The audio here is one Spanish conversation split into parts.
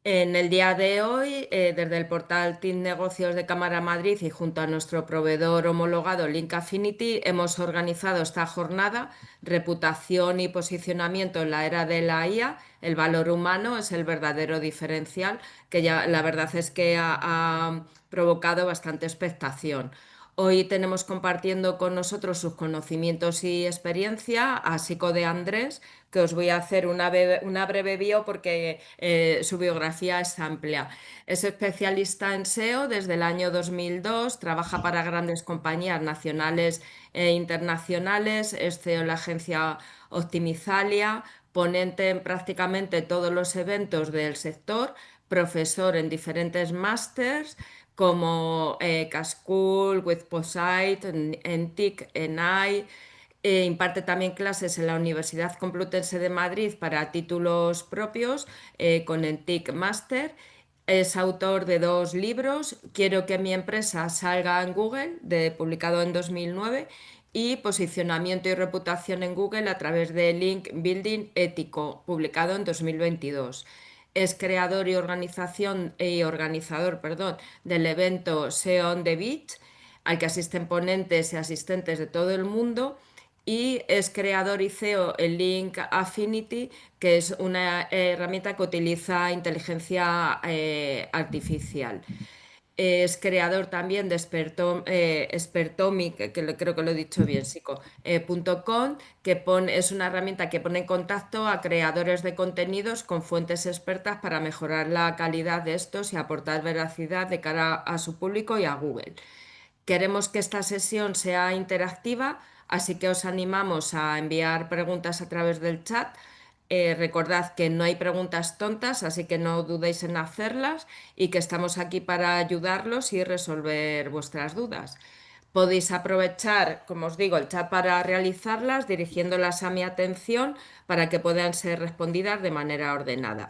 En el día de hoy, desde el portal Team Negocios de Cámara Madrid y junto a nuestro proveedor homologado Link Affinity, hemos organizado esta jornada Reputación y posicionamiento en la era de la IA. El valor humano es el verdadero diferencial, que ya la verdad es que ha provocado bastante expectación. Hoy tenemos compartiendo con nosotros sus conocimientos y experiencia a Sico de Andrés, que os voy a hacer una breve bio porque su biografía es amplia. Es especialista en SEO desde el año 2002, trabaja para grandes compañías nacionales e internacionales, es CEO en la agencia Optimizalia, ponente en prácticamente todos los eventos del sector, profesor en diferentes másters como Cascool, with Posite, en TIC, en AI. Imparte también clases en la Universidad Complutense de Madrid para títulos propios con el TIC Master. Es autor de dos libros, Quiero que mi empresa salga en Google, publicado en 2009, y Posicionamiento y reputación en Google a través de Link Building Ético, publicado en 2022. Es creador y organizador, perdón, del evento SEO on the Beach, al que asisten ponentes y asistentes de todo el mundo, y es creador y CEO en Link Affinity, que es una herramienta que utiliza inteligencia artificial. Es creador también de Expertomic, creo que lo he dicho bien, Sico, .com, es una herramienta que pone en contacto a creadores de contenidos con fuentes expertas para mejorar la calidad de estos y aportar veracidad de cara a su público y a Google. Queremos que esta sesión sea interactiva, así que os animamos a enviar preguntas a través del chat. Recordad que no hay preguntas tontas, así que no dudéis en hacerlas y que estamos aquí para ayudarlos y resolver vuestras dudas. Podéis aprovechar, como os digo, el chat para realizarlas, dirigiéndolas a mi atención para que puedan ser respondidas de manera ordenada.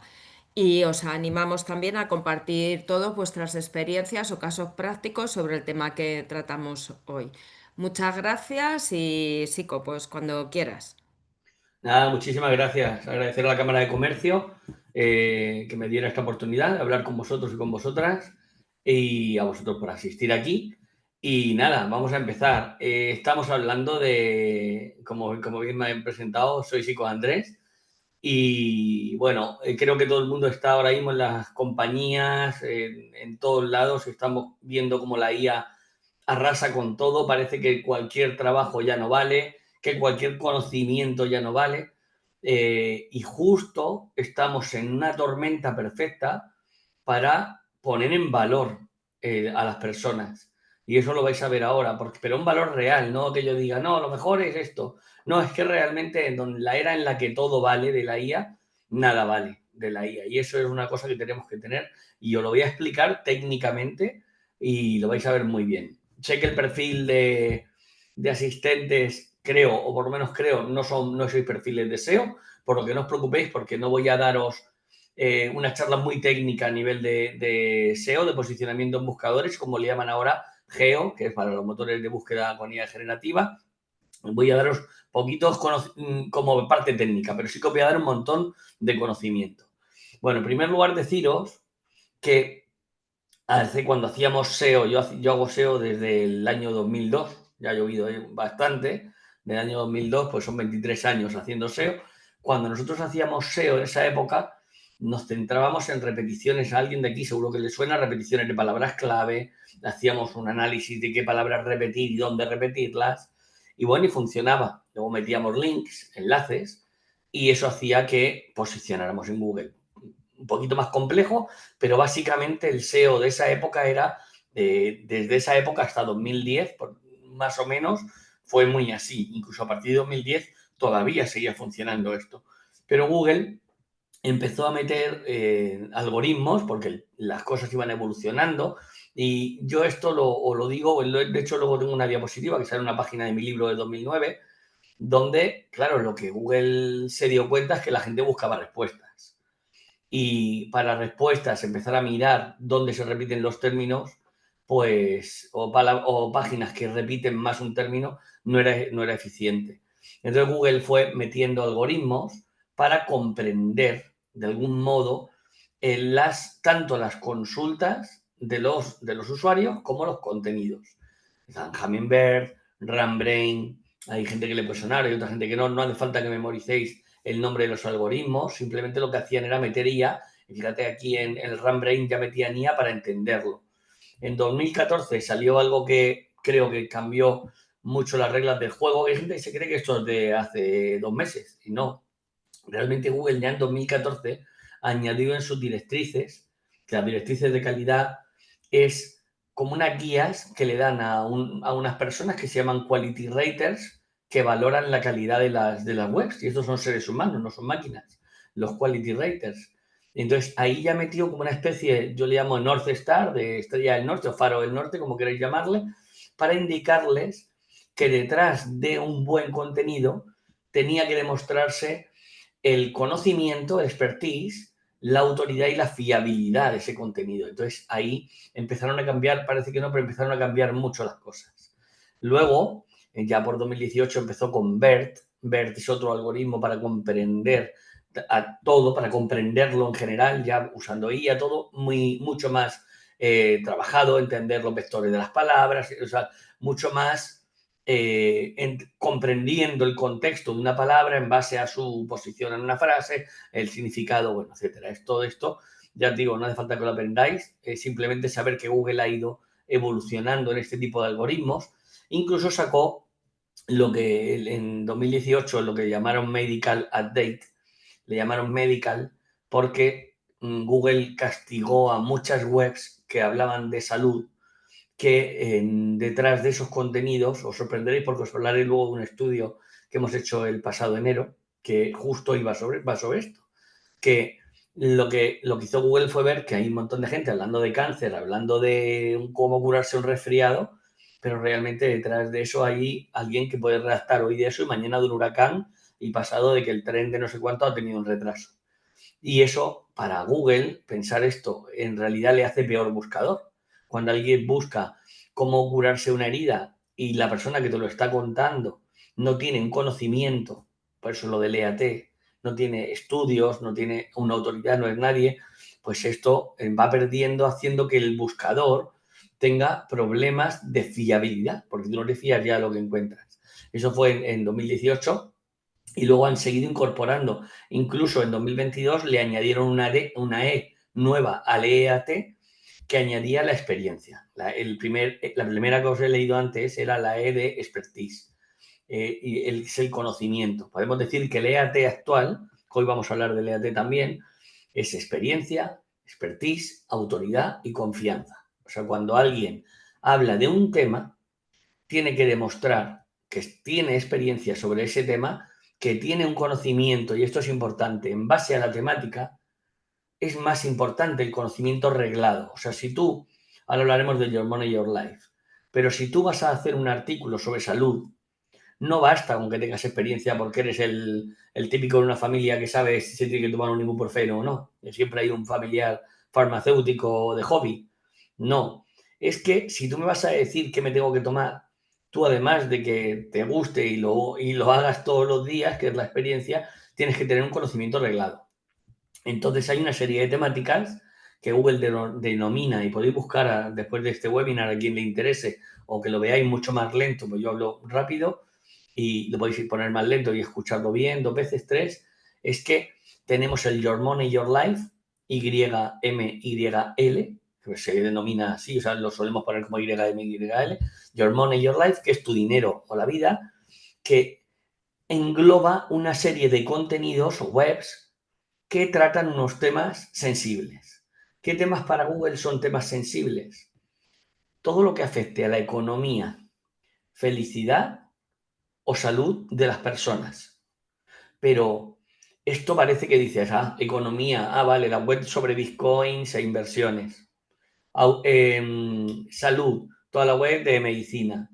Y os animamos también a compartir todas vuestras experiencias o casos prácticos sobre el tema que tratamos hoy. Muchas gracias y Sico, pues cuando quieras. Nada, muchísimas gracias. Agradecer a la Cámara de Comercio que me diera esta oportunidad de hablar con vosotros y con vosotras y a vosotros por asistir aquí. Y nada, vamos a empezar. Estamos hablando de, como bien me han presentado, soy Sico Andrés y bueno, creo que todo el mundo está ahora mismo en las compañías, en todos lados, estamos viendo cómo la IA arrasa con todo, parece que cualquier trabajo ya no vale, que cualquier conocimiento ya no vale, y justo estamos en una tormenta perfecta para poner en valor a las personas. Y eso lo vais a ver ahora, porque, pero un valor real, no que yo diga, no, lo mejor es esto. No, es que realmente en la era en la que todo vale de la IA, nada vale de la IA. Y eso es una cosa que tenemos que tener. Y os lo voy a explicar técnicamente y lo vais a ver muy bien. Sé que el perfil de asistentes, creo, o por lo menos creo, no sois perfiles de SEO, por lo que no os preocupéis porque no voy a daros una charla muy técnica a nivel de SEO, de posicionamiento en buscadores, como le llaman ahora GEO, que es para los motores de búsqueda con IA generativa. Voy a daros poquitos como parte técnica, pero sí que os voy a dar un montón de conocimiento. Bueno, en primer lugar, deciros que cuando hacíamos SEO, yo hago SEO desde el año 2002, ya ha llovido bastante, del año 2002, pues son 23 años haciendo SEO. Cuando nosotros hacíamos SEO en esa época, nos centrábamos en repeticiones. A alguien de aquí seguro que le suena repeticiones de palabras clave, hacíamos un análisis de qué palabras repetir y dónde repetirlas, y bueno, y funcionaba. Luego metíamos links, enlaces, y eso hacía que posicionáramos en Google. Un poquito más complejo, pero básicamente el SEO de esa época era, desde esa época hasta 2010, más o menos, fue muy así. Incluso a partir de 2010 todavía seguía funcionando esto. Pero Google empezó a meter algoritmos porque las cosas iban evolucionando y yo esto os lo digo, de hecho luego tengo una diapositiva que sale en una página de mi libro de 2009, donde, claro, lo que Google se dio cuenta es que la gente buscaba respuestas y para respuestas empezar a mirar dónde se repiten los términos, pues, o páginas que repiten más un término, no era eficiente. Entonces Google fue metiendo algoritmos para comprender de algún modo tanto las consultas de los usuarios como los contenidos. Están Hummingbird, RunBrain, hay gente que le puede sonar, hay otra gente que no. No hace falta que memoricéis el nombre de los algoritmos, simplemente lo que hacían era meter IA, y fíjate aquí en el RunBrain ya metían IA para entenderlo. En 2014 salió algo que creo que cambió mucho las reglas del juego. Hay gente que se cree que esto es de hace 2 meses, y no. Realmente Google ya en 2014 añadió en sus directrices, que las directrices de calidad es como unas guías que le dan a unas personas que se llaman quality raters, que valoran la calidad de las webs. Y estos son seres humanos, no son máquinas, los quality raters. Entonces ahí ya metió como una especie, yo le llamo North Star, de estrella del norte o faro del norte, como queréis llamarle, para indicarles que detrás de un buen contenido tenía que demostrarse el conocimiento, el expertise, la autoridad y la fiabilidad de ese contenido. Entonces ahí empezaron a cambiar, parece que no, pero empezaron a cambiar mucho las cosas. Luego, ya por 2018 empezó con BERT. BERT es otro algoritmo para comprender a todo, para comprenderlo en general, ya usando IA, todo mucho más trabajado, entender los vectores de las palabras, o sea, mucho más comprendiendo el contexto de una palabra en base a su posición en una frase, el significado, bueno, etcétera. Todo esto, ya os digo, no hace falta que lo aprendáis, simplemente saber que Google ha ido evolucionando en este tipo de algoritmos. Incluso sacó lo que en 2018 lo que llamaron Medical Update, le llamaron Medical porque Google castigó a muchas webs que hablaban de salud, que detrás de esos contenidos, os sorprenderéis porque os hablaré luego de un estudio que hemos hecho el pasado enero, que justo va sobre esto, que lo que hizo Google fue ver que hay un montón de gente hablando de cáncer, hablando de cómo curarse un resfriado, pero realmente detrás de eso hay alguien que puede redactar hoy de eso y mañana de un huracán, y pasado de que el tren de no sé cuánto ha tenido un retraso. Y eso, para Google, pensar esto en realidad le hace peor buscador. Cuando alguien busca cómo curarse una herida y la persona que te lo está contando no tiene un conocimiento, por eso lo del EAT, no tiene estudios, no tiene una autoridad, no es nadie, pues esto va perdiendo, haciendo que el buscador tenga problemas de fiabilidad, porque tú no te fías ya de lo que encuentras. Eso fue en 2018. Y luego han seguido incorporando. Incluso en 2022 le añadieron una E nueva al EAT que añadía la experiencia. La primera que os he leído antes era la E de expertise. Y es el conocimiento. Podemos decir que el EAT actual, que hoy vamos a hablar del EAT también, es experiencia, expertise, autoridad y confianza. O sea, cuando alguien habla de un tema, tiene que demostrar que tiene experiencia sobre ese tema, que tiene un conocimiento, y esto es importante, en base a la temática, es más importante el conocimiento reglado. O sea, si tú, ahora hablaremos de Your Money, Your Life, pero si tú vas a hacer un artículo sobre salud, no basta con que tengas experiencia porque eres el típico de una familia que sabe si se tiene que tomar un ibuprofeno o no. Siempre hay un familiar farmacéutico de hobby. No. Es que si tú me vas a decir que me tengo que tomar, tú además de que te guste y lo hagas todos los días, que es la experiencia, tienes que tener un conocimiento reglado. Entonces hay una serie de temáticas que Google denomina, y podéis buscar después de este webinar a quien le interese o que lo veáis mucho más lento, pues yo hablo rápido y lo podéis poner más lento y escucharlo bien 2 veces, 3, es que tenemos el Your Money, Your Life, YMYL, que se denomina así, o sea, lo solemos poner como YMYL, Your Money, Your Life, que es tu dinero o la vida, que engloba una serie de contenidos o webs que tratan unos temas sensibles. ¿Qué temas para Google son temas sensibles? Todo lo que afecte a la economía, felicidad o salud de las personas. Pero esto parece que dices, economía, vale, la web sobre bitcoins e inversiones. Salud, toda la web de medicina.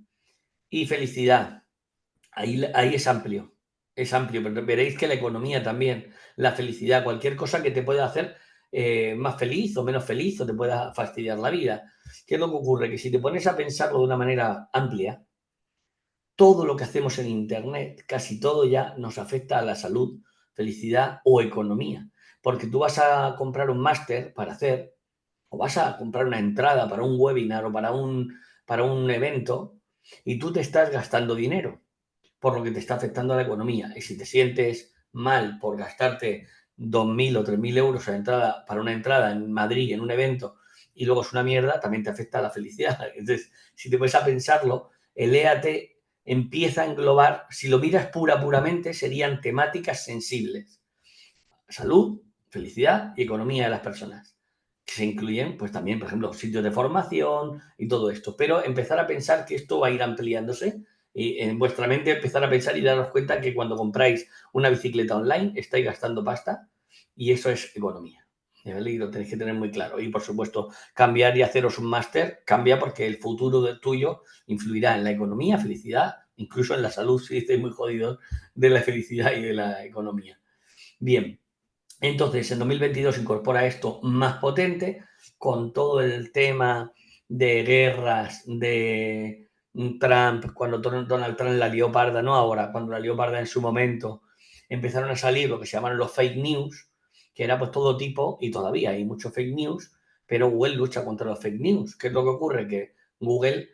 Y felicidad, ahí es amplio, pero veréis que la economía también, la felicidad, cualquier cosa que te pueda hacer más feliz o menos feliz o te pueda fastidiar la vida. ¿Qué es lo que ocurre? Que si te pones a pensarlo de una manera amplia, todo lo que hacemos en Internet, casi todo ya nos afecta a la salud, felicidad o economía. porque tú vas a comprar un máster para hacer, o vas a comprar una entrada para un webinar o para un evento, y tú te estás gastando dinero, por lo que te está afectando a la economía. Y si te sientes mal por gastarte 2.000 o 3.000 euros para una entrada en Madrid, en un evento, y luego es una mierda, también te afecta a la felicidad. Entonces, si te pones a pensarlo, el EAT empieza a englobar, si lo miras puramente, serían temáticas sensibles. Salud, felicidad y economía de las personas. Que se incluyen, pues también, por ejemplo, sitios de formación y todo esto. Pero empezar a pensar que esto va a ir ampliándose y en vuestra mente empezar a pensar y daros cuenta que cuando compráis una bicicleta online estáis gastando pasta y eso es economía. ¿Vale? Y lo tenéis que tener muy claro. Y por supuesto, cambiar y haceros un máster cambia porque el futuro del tuyo influirá en la economía, felicidad, incluso en la salud, si estáis muy jodidos de la felicidad y de la economía. Bien, entonces en 2022 se incorpora esto más potente con todo el tema de guerras de Trump, cuando Donald Trump la lió parda, no ahora, cuando la lió parda en su momento, empezaron a salir lo que se llaman los fake news, que era pues todo tipo, y todavía hay muchos fake news, pero Google lucha contra los fake news. ¿Qué es lo que ocurre? Que Google,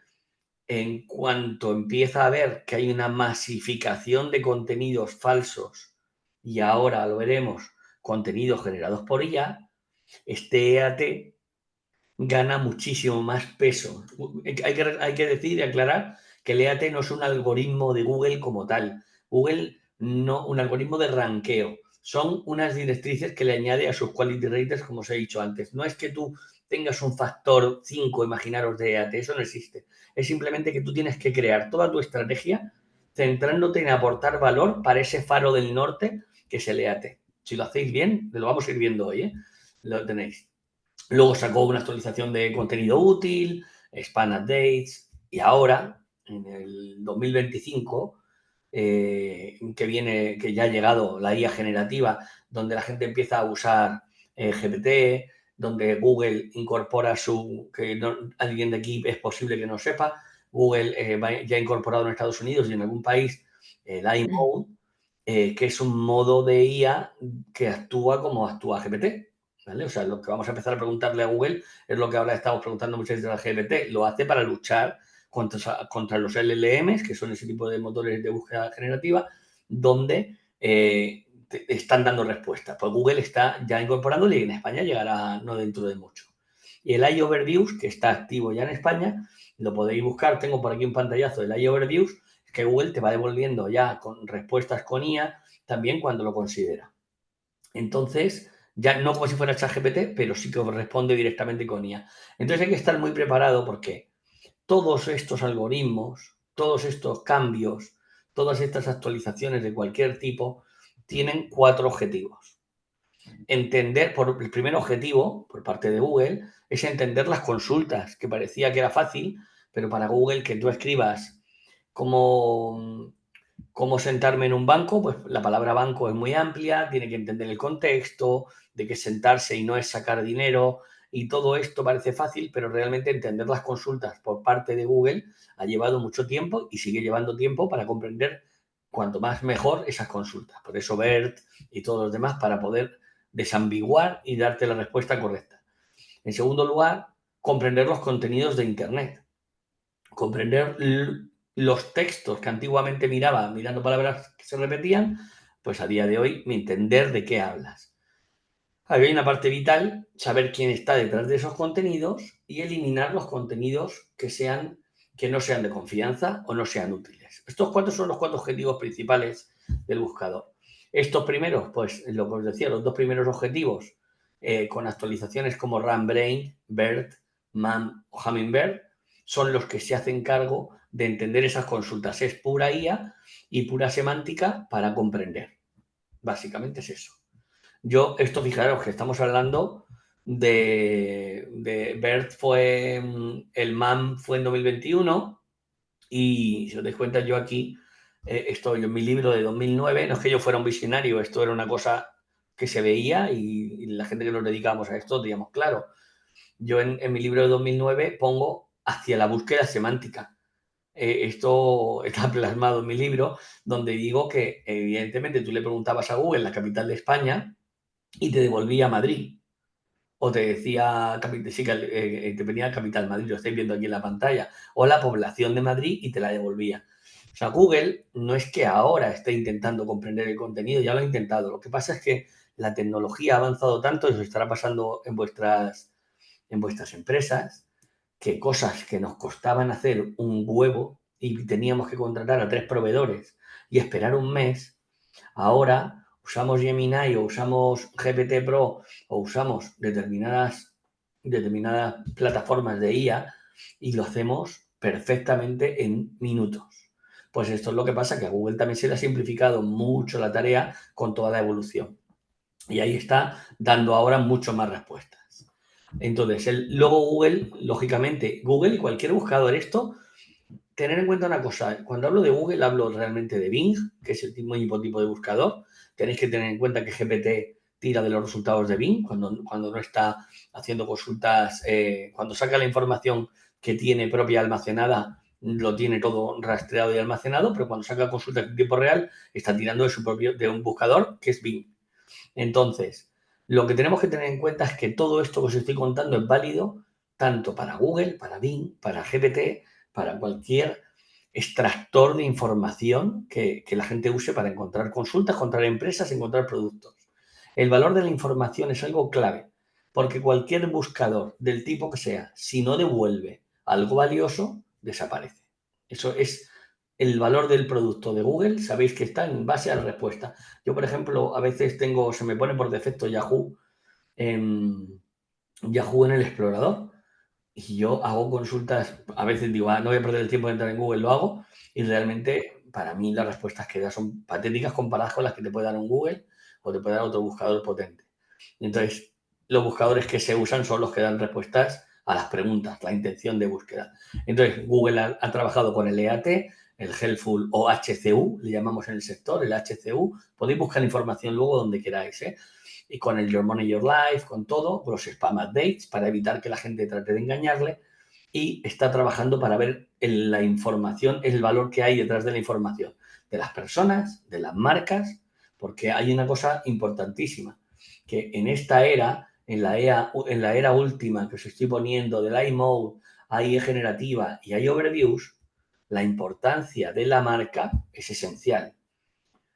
en cuanto empieza a ver que hay una masificación de contenidos falsos, y ahora lo veremos, contenidos generados por IA, este EAT gana muchísimo más peso. Hay que decir y aclarar que el EAT no es un algoritmo de Google como tal. Google no, un algoritmo de ranqueo. Son unas directrices que le añade a sus quality raters, como os he dicho antes. No es que tú tengas un factor 5, imaginaros, de EAT, eso no existe. Es simplemente que tú tienes que crear toda tu estrategia centrándote en aportar valor para ese faro del norte que es el EAT. Si lo hacéis bien, lo vamos a ir viendo hoy, ¿eh? Lo tenéis. Luego sacó una actualización de contenido útil, Span Updates, y ahora, en el 2025, que ya ha llegado la IA generativa, donde la gente empieza a usar GPT, donde Google incorpora que alguien de aquí es posible que no sepa, Google ya ha incorporado en Estados Unidos y en algún país el iMode, que es un modo de IA que actúa como actúa GPT. ¿Vale? O sea, lo que vamos a empezar a preguntarle a Google es lo que ahora estamos preguntando muchas veces a GPT. Lo hace para luchar contra los LLMs, que son ese tipo de motores de búsqueda generativa, donde están dando respuestas. Pues Google está ya incorporándole y en España llegará no dentro de mucho. Y el AI Overviews, que está activo ya en España, lo podéis buscar. Tengo por aquí un pantallazo del AI Overviews, que Google te va devolviendo ya con respuestas con IA también cuando lo considera. Entonces, ya no como si fuera ChatGPT, pero sí que responde directamente con IA. Entonces hay que estar muy preparado porque todos estos algoritmos, todos estos cambios, todas estas actualizaciones de cualquier tipo tienen 4 objetivos. El primer objetivo por parte de Google es entender las consultas, que parecía que era fácil, pero para Google que tú escribas cómo sentarme en un banco, pues la palabra banco es muy amplia, tiene que entender el contexto, de que sentarse y no es sacar dinero, y todo esto parece fácil, pero realmente entender las consultas por parte de Google ha llevado mucho tiempo y sigue llevando tiempo para comprender cuanto más mejor esas consultas. Por eso BERT y todos los demás, para poder desambiguar y darte la respuesta correcta. En segundo lugar, comprender los contenidos de Internet. Comprender los textos que antiguamente miraba mirando palabras que se repetían, pues a día de hoy entender de qué hablas. Hay una parte vital, saber quién está detrás de esos contenidos y eliminar los contenidos que no sean de confianza o no sean útiles. Estos 4 son los 4 objetivos principales del buscador. Estos primeros, pues lo que os decía, los 2 primeros objetivos, con actualizaciones como RunBrain, BERT, MAM o Hummingbird, son los que se hacen cargo de entender esas consultas. Es pura IA y pura semántica para comprender. Básicamente es eso. Esto fijaros que estamos hablando de BERT el MAM fue en 2021 y si os dais cuenta yo aquí estoy en mi libro de 2009, no es que yo fuera un visionario, esto era una cosa que se veía y la gente que nos dedicábamos a esto, digamos, claro, yo en mi libro de 2009 pongo hacia la búsqueda semántica. Esto está plasmado en mi libro, donde digo que evidentemente tú le preguntabas a Google la capital de España y te devolvía a Madrid. O te decía, sí, te venía Capital Madrid, lo estáis viendo aquí en la pantalla, o la población de Madrid y te la devolvía. O sea, Google no es que ahora esté intentando comprender el contenido, ya lo ha intentado. Lo que pasa es que la tecnología ha avanzado tanto, y os estará pasando en vuestras empresas, que cosas que nos costaban hacer un huevo y teníamos que contratar a 3 proveedores y esperar un mes, ahora usamos Gemini o usamos GPT Pro o usamos determinadas plataformas de IA y lo hacemos perfectamente en minutos. Pues esto es lo que pasa, que a Google también se le ha simplificado mucho la tarea con toda la evolución. Y ahí está dando ahora mucho más respuestas. Entonces, luego Google, lógicamente, Google y cualquier buscador, esto, tener en cuenta una cosa, cuando hablo de Google hablo realmente de Bing, que es el mismo tipo de buscador. Tenéis que tener en cuenta que GPT tira de los resultados de Bing cuando no está haciendo consultas, cuando saca la información que tiene propia almacenada, lo tiene todo rastreado y almacenado, pero cuando saca consultas en tiempo real está tirando de un buscador que es Bing. Entonces, lo que tenemos que tener en cuenta es que todo esto que os estoy contando es válido tanto para Google, para Bing, para GPT, para cualquier extractor de información que la gente use para encontrar consultas, encontrar empresas, encontrar productos. El valor de la información es algo clave, porque cualquier buscador del tipo que sea, si no devuelve algo valioso, desaparece. Eso es el valor del producto de Google, sabéis que está en base a la respuesta. Yo, por ejemplo, a veces se me pone por defecto Yahoo en el explorador y yo hago consultas, a veces digo, no voy a perder el tiempo de entrar en Google, lo hago y realmente para mí las respuestas que da son patéticas comparadas con las que te puede dar un Google o te puede dar otro buscador potente. Entonces, los buscadores que se usan son los que dan respuestas a las preguntas, la intención de búsqueda. Entonces, Google ha trabajado con el EAT, el Helpful o HCU, le llamamos en el sector, el HCU. Podéis buscar información luego donde queráis, ¿eh? Y con el Your Money, Your Life, con todo, con los spam updates para evitar que la gente trate de engañarle. Y está trabajando para ver la información, el valor que hay detrás de la información, de las personas, de las marcas, porque hay una cosa importantísima, que en esta era, en la era última que os estoy poniendo del iMode, AI generativa y AI overviews, la importancia de la marca es esencial.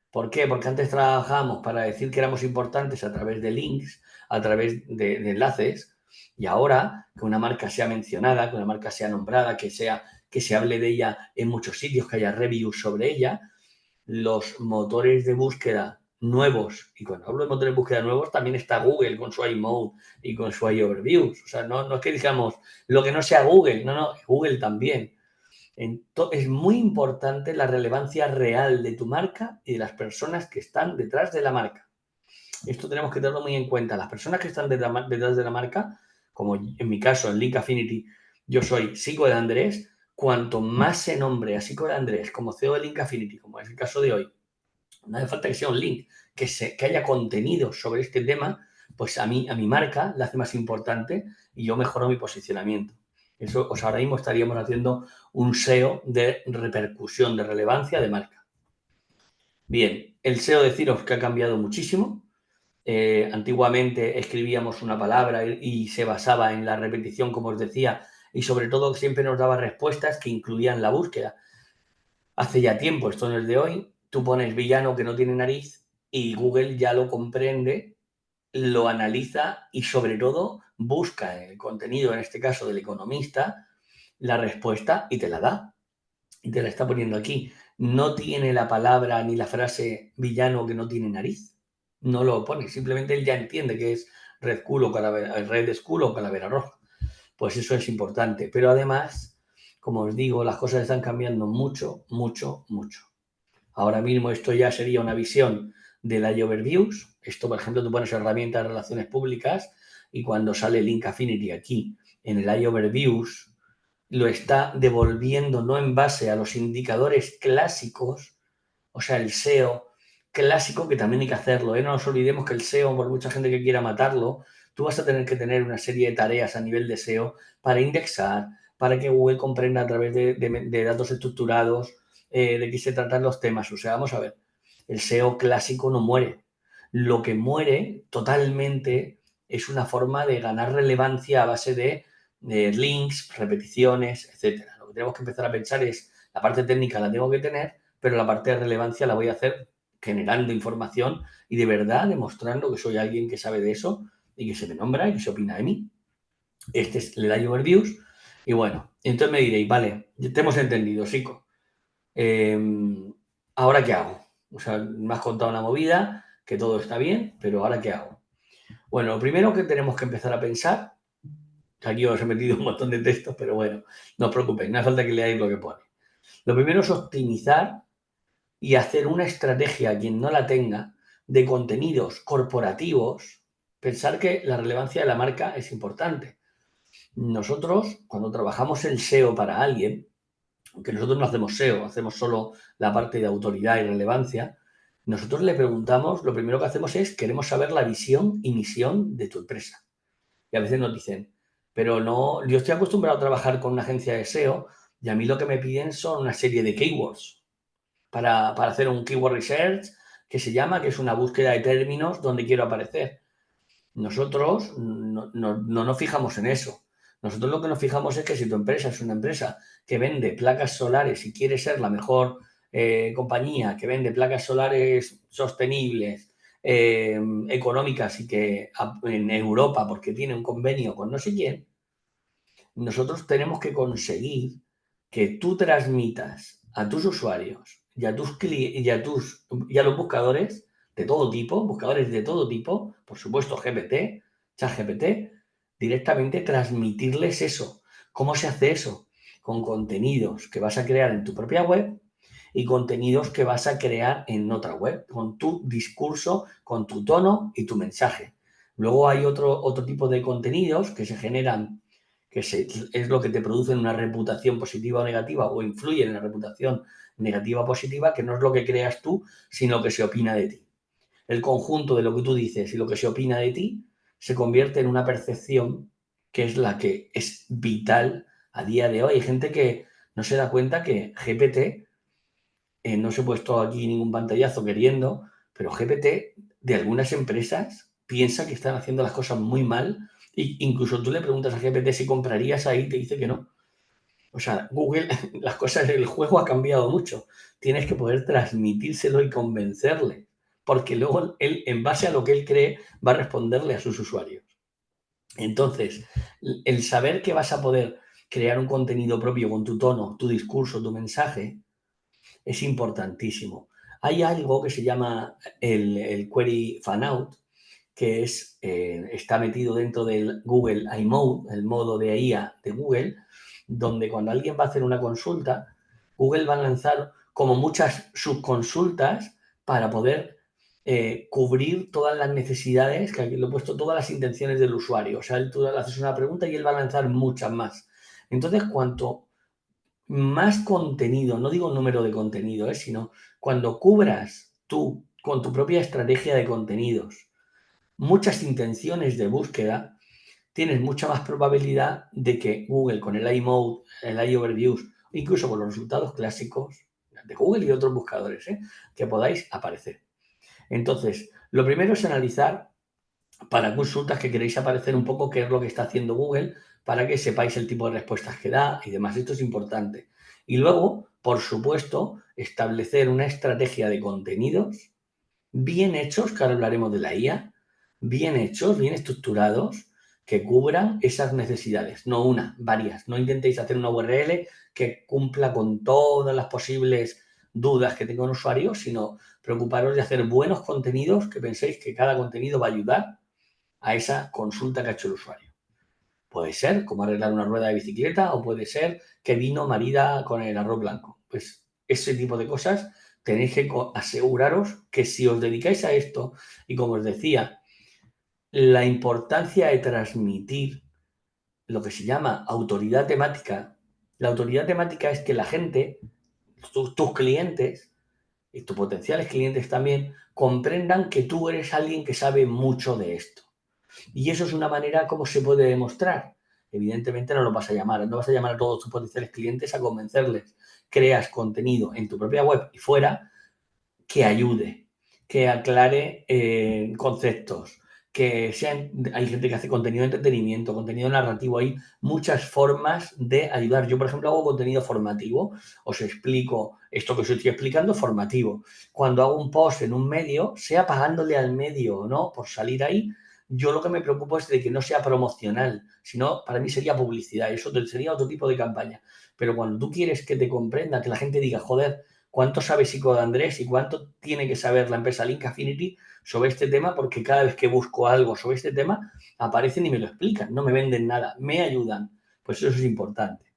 ¿Por qué? Porque antes trabajábamos para decir que éramos importantes a través de links, a través de enlaces, y ahora que una marca sea mencionada, que una marca sea nombrada, que se hable de ella en muchos sitios, que haya reviews sobre ella, los motores de búsqueda nuevos, y cuando hablo de motores de búsqueda nuevos, también está Google con su iMode y con su iOverviews. O sea, no es que digamos lo que no sea Google, no, Google también. Es muy importante la relevancia real de tu marca y de las personas que están detrás de la marca. Esto tenemos que tenerlo muy en cuenta. Las personas que están detrás de la marca, como en mi caso, en Link Affinity, yo soy Sico de Andrés. Cuanto más se nombre a Sico de Andrés como CEO de Link Affinity, como es el caso de hoy, no hace falta que sea un link, que haya contenido sobre este tema, pues a mi marca la hace más importante y yo mejoro mi posicionamiento. Eso, pues ahora mismo estaríamos haciendo un SEO de repercusión, de relevancia de marca. Bien, el SEO deciros que ha cambiado muchísimo. Antiguamente escribíamos una palabra y se basaba en la repetición, como os decía, y sobre todo siempre nos daba respuestas que incluían la búsqueda. Hace ya tiempo, esto no es de hoy, tú pones villano que no tiene nariz y Google ya lo comprende, lo analiza y sobre todo busca en el contenido, en este caso del economista, la respuesta y te la da. Y te la está poniendo aquí. No tiene la palabra ni la frase villano que no tiene nariz. No lo pone, simplemente él ya entiende que es Red Skull o Calavera Roja. Pues eso es importante. Pero además, como os digo, las cosas están cambiando mucho, mucho, mucho. Ahora mismo esto ya sería una visión del iOverviews. Esto, por ejemplo, tú pones herramientas de relaciones públicas y cuando sale Link Affinity aquí en el iOverviews, lo está devolviendo no en base a los indicadores clásicos, o sea, el SEO clásico, que también hay que hacerlo, ¿eh? No nos olvidemos que el SEO, por mucha gente que quiera matarlo, tú vas a tener que tener una serie de tareas a nivel de SEO para indexar, para que Google comprenda a través de datos estructurados de qué se tratan los temas. O sea, vamos a ver, el SEO clásico no muere. Lo que muere totalmente es una forma de ganar relevancia a base de links, repeticiones, etcétera. Lo que tenemos que empezar a pensar es, la parte técnica la tengo que tener, pero la parte de relevancia la voy a hacer generando información y de verdad demostrando que soy alguien que sabe de eso y que se me nombra y que se opina de mí. Este es el Live Overviews. Y bueno, entonces me diréis, vale, te hemos entendido, Sico. ¿Ahora qué hago? O sea, me has contado una movida, que todo está bien, pero ¿ahora qué hago? Bueno, lo primero que tenemos que empezar a pensar, que aquí os he metido un montón de textos, pero bueno, no os preocupéis, no hace falta que leáis lo que pone. Lo primero es optimizar y hacer una estrategia, quien no la tenga, de contenidos corporativos. Pensar que la relevancia de la marca es importante. Nosotros, cuando trabajamos el SEO para alguien, aunque nosotros no hacemos SEO, hacemos solo la parte de autoridad y relevancia, nosotros le preguntamos, lo primero que hacemos es, queremos saber la visión y misión de tu empresa. Y a veces nos dicen, pero no, yo estoy acostumbrado a trabajar con una agencia de SEO y a mí lo que me piden son una serie de keywords para hacer un keyword research que se llama, que es una búsqueda de términos donde quiero aparecer. Nosotros no nos fijamos en eso. Nosotros lo que nos fijamos es que si tu empresa es una empresa que vende placas solares y quiere ser la mejor compañía que vende placas solares sostenibles, económicas y que en Europa, porque tiene un convenio con no sé quién, nosotros tenemos que conseguir que tú transmitas a tus usuarios y a los buscadores de todo tipo, buscadores de todo tipo, por supuesto GPT, ChatGPT, directamente transmitirles eso. ¿Cómo se hace eso? Con contenidos que vas a crear en tu propia web y contenidos que vas a crear en otra web, con tu discurso, con tu tono y tu mensaje. Luego hay otro tipo de contenidos que se generan, es lo que te produce una reputación positiva o negativa o influye en la reputación negativa o positiva, que no es lo que creas tú, sino lo que se opina de ti. El conjunto de lo que tú dices y lo que se opina de ti se convierte en una percepción que es la que es vital a día de hoy. Hay gente que no se da cuenta que GPT, no os he puesto aquí ningún pantallazo queriendo, pero GPT de algunas empresas piensa que están haciendo las cosas muy mal e incluso tú le preguntas a GPT si comprarías ahí y te dice que no. O sea, Google, las cosas, el juego ha cambiado mucho. Tienes que poder transmitírselo y convencerle, porque luego él, en base a lo que él cree, va a responderle a sus usuarios. Entonces, el saber que vas a poder crear un contenido propio con tu tono, tu discurso, tu mensaje, es importantísimo. Hay algo que se llama el Query Fanout, que está metido dentro del Google iMode, el modo de IA de Google, donde cuando alguien va a hacer una consulta, Google va a lanzar como muchas subconsultas para poder cubrir todas las necesidades, que aquí lo he puesto, todas las intenciones del usuario. O sea, tú le haces una pregunta y él va a lanzar muchas más. Entonces, cuanto más contenido, no digo número de contenido, sino cuando cubras tú con tu propia estrategia de contenidos muchas intenciones de búsqueda, tienes mucha más probabilidad de que Google con el iMode, el iOverviews, incluso con los resultados clásicos de Google y otros buscadores, que podáis aparecer. Entonces, lo primero es analizar para consultas que queréis aparecer un poco qué es lo que está haciendo Google para que sepáis el tipo de respuestas que da y demás. Esto es importante. Y luego, por supuesto, establecer una estrategia de contenidos bien hechos, que ahora hablaremos de la IA, bien hechos, bien estructurados, que cubran esas necesidades. No una, varias. No intentéis hacer una URL que cumpla con todas las posibles dudas que tenga un usuario, sino preocuparos de hacer buenos contenidos que penséis que cada contenido va a ayudar a esa consulta que ha hecho el usuario. Puede ser cómo arreglar una rueda de bicicleta o puede ser que vino marida con el arroz blanco. Pues ese tipo de cosas tenéis que aseguraros que si os dedicáis a esto y como os decía, la importancia de transmitir lo que se llama autoridad temática. La autoridad temática es que la gente, tus clientes y tus potenciales clientes también comprendan que tú eres alguien que sabe mucho de esto. Y eso es una manera como se puede demostrar. Evidentemente no lo vas a llamar, no vas a llamar a todos tus potenciales clientes a convencerles. Creas contenido en tu propia web y fuera que ayude. que aclare conceptos, hay gente que hace contenido de entretenimiento, contenido narrativo, hay muchas formas de ayudar. Yo, por ejemplo, hago contenido formativo, os explico esto que os estoy explicando, formativo. Cuando hago un post en un medio, sea pagándole al medio o no, por salir ahí, yo lo que me preocupo es de que no sea promocional, sino para mí sería publicidad, eso sería otro tipo de campaña. Pero cuando tú quieres que te comprenda, que la gente diga, joder, ¿cuánto sabe Psico de Andrés y cuánto tiene que saber la empresa Link Affinity sobre este tema? Porque cada vez que busco algo sobre este tema, aparecen y me lo explican, no me venden nada, me ayudan. Pues eso es importante.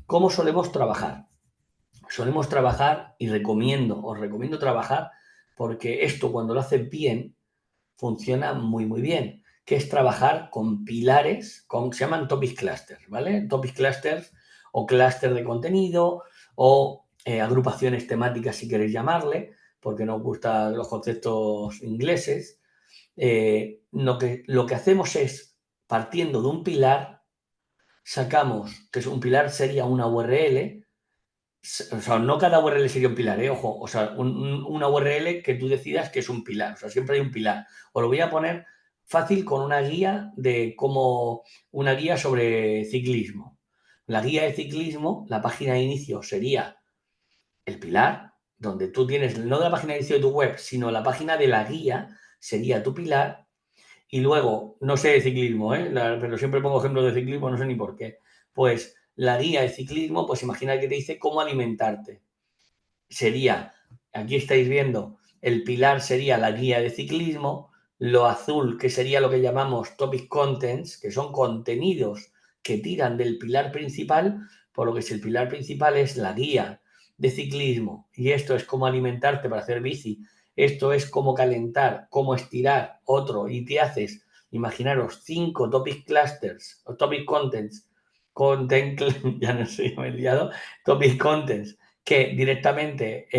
¿Cómo solemos trabajar? Solemos trabajar y os recomiendo trabajar porque esto cuando lo haces bien, funciona muy, muy bien, que es trabajar con pilares, se llaman topic clusters, ¿vale? Topic clusters o clúster de contenido o agrupaciones temáticas, si queréis llamarle, porque no os gustan los conceptos ingleses. Lo que hacemos es, partiendo de un pilar, sacamos, que es un pilar sería una URL, o sea, no cada URL sería un pilar, ojo, o sea, una URL que tú decidas que es un pilar, o sea, siempre hay un pilar. Os lo voy a poner fácil con una guía una guía sobre ciclismo. La guía de ciclismo, la página de inicio sería el pilar, donde tú tienes, no de la página de inicio de tu web, sino la página de la guía sería tu pilar. Y luego, no sé de ciclismo, pero siempre pongo ejemplos de ciclismo, no sé ni por qué. Pues la guía de ciclismo, pues imagina que te dice cómo alimentarte. Sería, aquí estáis viendo, el pilar sería la guía de ciclismo, lo azul, que sería lo que llamamos topic contents, que son contenidos que tiran del pilar principal, por lo que si el pilar principal es la guía de ciclismo y esto es cómo alimentarte para hacer bici, esto es cómo calentar, cómo estirar, otro, y te haces, imaginaros, 5 topic clusters o topic contents, ya no sé, me he liado, topic contents que directamente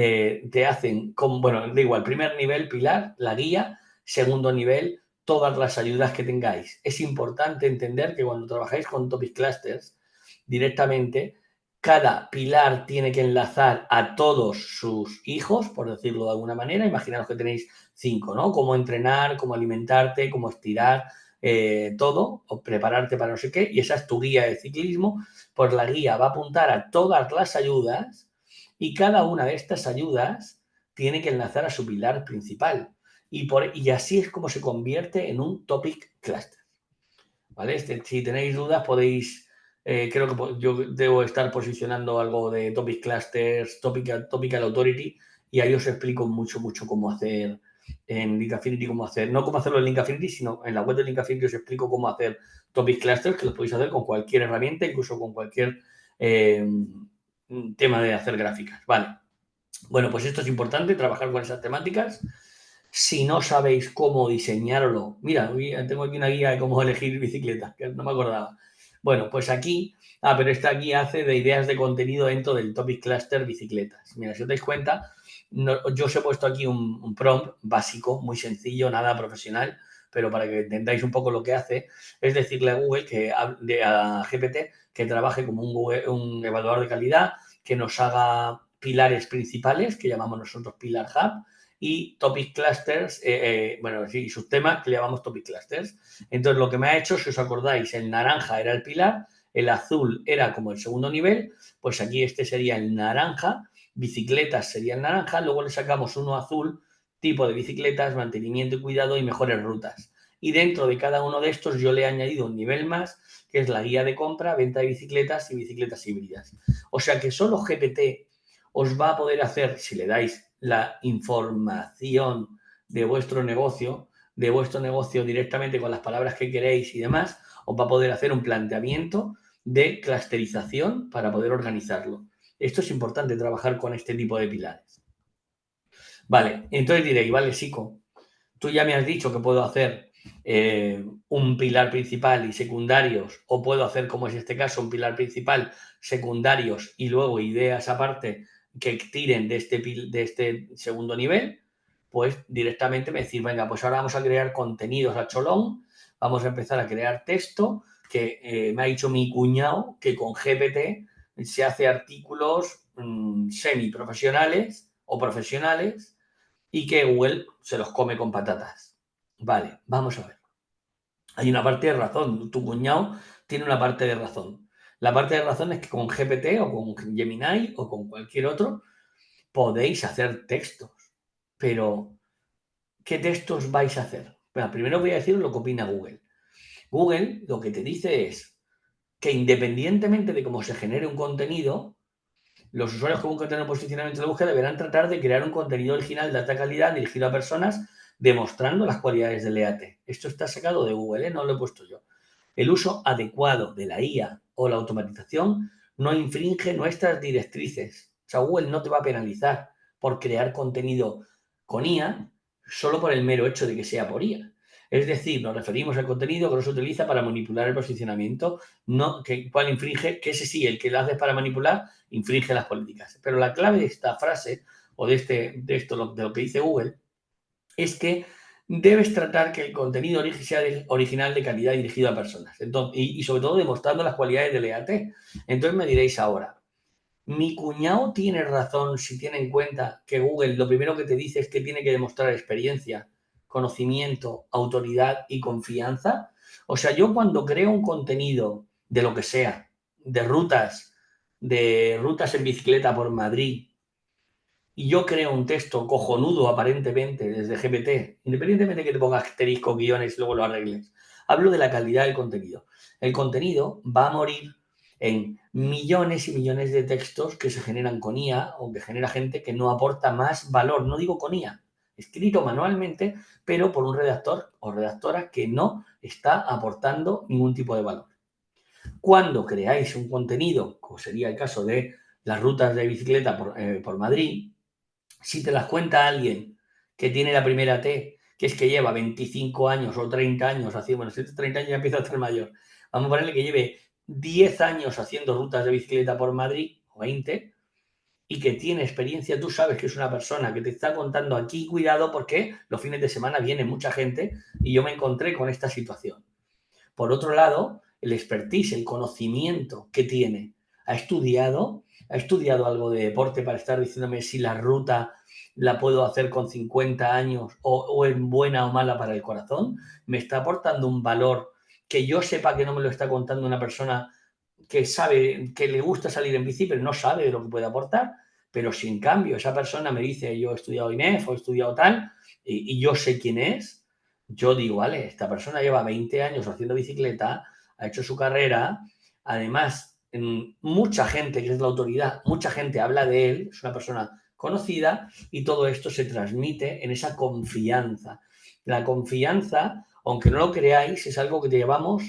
te hacen, bueno, da igual, primer nivel, pilar, la guía, segundo nivel, todas las ayudas que tengáis. Es importante entender que cuando trabajáis con topic clusters, directamente cada pilar tiene que enlazar a todos sus hijos, por decirlo de alguna manera. Imaginaos que tenéis 5, ¿no? Cómo entrenar, cómo alimentarte, cómo estirar, todo, o prepararte para no sé qué, y esa es tu guía de ciclismo. Pues la guía va a apuntar a todas las ayudas y cada una de estas ayudas tiene que enlazar a su pilar principal. Y así es como se convierte en un topic cluster. ¿Vale? Si tenéis dudas podéis, creo que yo debo estar posicionando algo de topic clusters, topical authority, y ahí os explico mucho cómo hacer en Link Affinity, no cómo hacerlo en Link Affinity, sino en la web de Link Affinity os explico cómo hacer topic clusters, que los podéis hacer con cualquier herramienta, incluso con cualquier tema de hacer gráficas. Vale. Bueno, pues esto es importante, trabajar con esas temáticas. Si no sabéis cómo diseñarlo, mira, tengo aquí una guía de cómo elegir bicicletas, que no me acordaba. Bueno, pues aquí, pero esta guía hace de ideas de contenido dentro del topic cluster bicicletas. Mira, si os dais cuenta, yo os he puesto aquí un prompt básico, muy sencillo, nada profesional, pero para que entendáis un poco lo que hace, es decirle a Google, a GPT, que trabaje como un evaluador de calidad, que nos haga pilares principales, que llamamos nosotros Pilar Hub, y topic clusters, y subtemas que le llamamos topic clusters. Entonces, lo que me ha hecho, si os acordáis, el naranja era el pilar, el azul era como el segundo nivel, pues aquí este sería el naranja, bicicletas sería el naranja, luego le sacamos uno azul, tipo de bicicletas, mantenimiento y cuidado y mejores rutas. Y dentro de cada uno de estos yo le he añadido un nivel más, que es la guía de compra, venta de bicicletas y bicicletas híbridas. O sea que solo GPT os va a poder hacer, si le dais la información de vuestro negocio directamente con las palabras que queréis y demás, os va a poder hacer un planteamiento de clusterización para poder organizarlo. Esto es importante, trabajar con este tipo de pilares. Vale, entonces diréis, vale, Psico, tú ya me has dicho que puedo hacer un pilar principal y secundarios, o puedo hacer, como es este caso, un pilar principal, secundarios y luego ideas aparte que tiren de este segundo nivel, pues directamente me decís, venga, pues ahora vamos a crear contenidos a cholón, vamos a empezar a crear texto, que me ha dicho mi cuñado que con GPT se hace artículos semiprofesionales o profesionales y que Google se los come con patatas. Vale, vamos a ver. Hay una parte de razón. Tu cuñado tiene una parte de razón. La parte de razón es que con GPT o con Gemini o con cualquier otro podéis hacer textos. Pero, ¿qué textos vais a hacer? Bueno, primero voy a decir lo que opina Google. Google lo que te dice es que independientemente de cómo se genere un contenido, los usuarios que buscan tener posicionamiento de búsqueda deberán tratar de crear un contenido original de alta calidad dirigido a personas demostrando las cualidades del EAT. Esto está sacado de Google, ¿eh? No lo he puesto yo. El uso adecuado de la IA o la automatización no infringe nuestras directrices. O sea, Google no te va a penalizar por crear contenido con IA solo por el mero hecho de que sea por IA. Es decir, nos referimos al contenido que no se utiliza para manipular el posicionamiento, no, que cual infringe, que ese sí, el que lo haces para manipular, infringe las políticas. Pero la clave de esta frase o de lo que dice Google es que debes tratar que el contenido sea original de calidad dirigido a personas. Entonces, y sobre todo demostrando las cualidades del EAT. Entonces me diréis ahora, ¿mi cuñado tiene razón si tiene en cuenta que Google lo primero que te dice es que tiene que demostrar experiencia, conocimiento, autoridad y confianza? O sea, yo cuando creo un contenido de lo que sea, de rutas en bicicleta por Madrid, y yo creo un texto cojonudo aparentemente desde GPT, independientemente de que te pongas asterisco, guiones y luego lo arregles, hablo de la calidad del contenido. El contenido va a morir en millones y millones de textos que se generan con IA o que genera gente que no aporta más valor, no digo con IA, escrito manualmente, pero por un redactor o redactora que no está aportando ningún tipo de valor. Cuando creáis un contenido, como sería el caso de las rutas de bicicleta por Madrid, si te las cuenta alguien que tiene la primera T, que es que lleva 25 años o 30 años haciendo, bueno, si es 30 años ya empieza a ser mayor, vamos a ponerle que lleve 10 años haciendo rutas de bicicleta por Madrid, o 20, y que tiene experiencia, tú sabes que es una persona que te está contando aquí, cuidado, porque los fines de semana viene mucha gente y yo me encontré con esta situación. Por otro lado, el expertise, el conocimiento que tiene. Ha estudiado algo de deporte para estar diciéndome si la ruta la puedo hacer con 50 años o es buena o mala para el corazón. Me está aportando un valor que yo sepa que no me lo está contando una persona que sabe, que le gusta salir en bici, pero no sabe de lo que puede aportar. Pero si en cambio esa persona me dice, yo he estudiado INEF o he estudiado tal, y yo sé quién es, yo digo, vale, esta persona lleva 20 años haciendo bicicleta, ha hecho su carrera, además, mucha gente, que es la autoridad, mucha gente habla de él, es una persona conocida y todo esto se transmite en esa confianza. La confianza, aunque no lo creáis, es algo que llevamos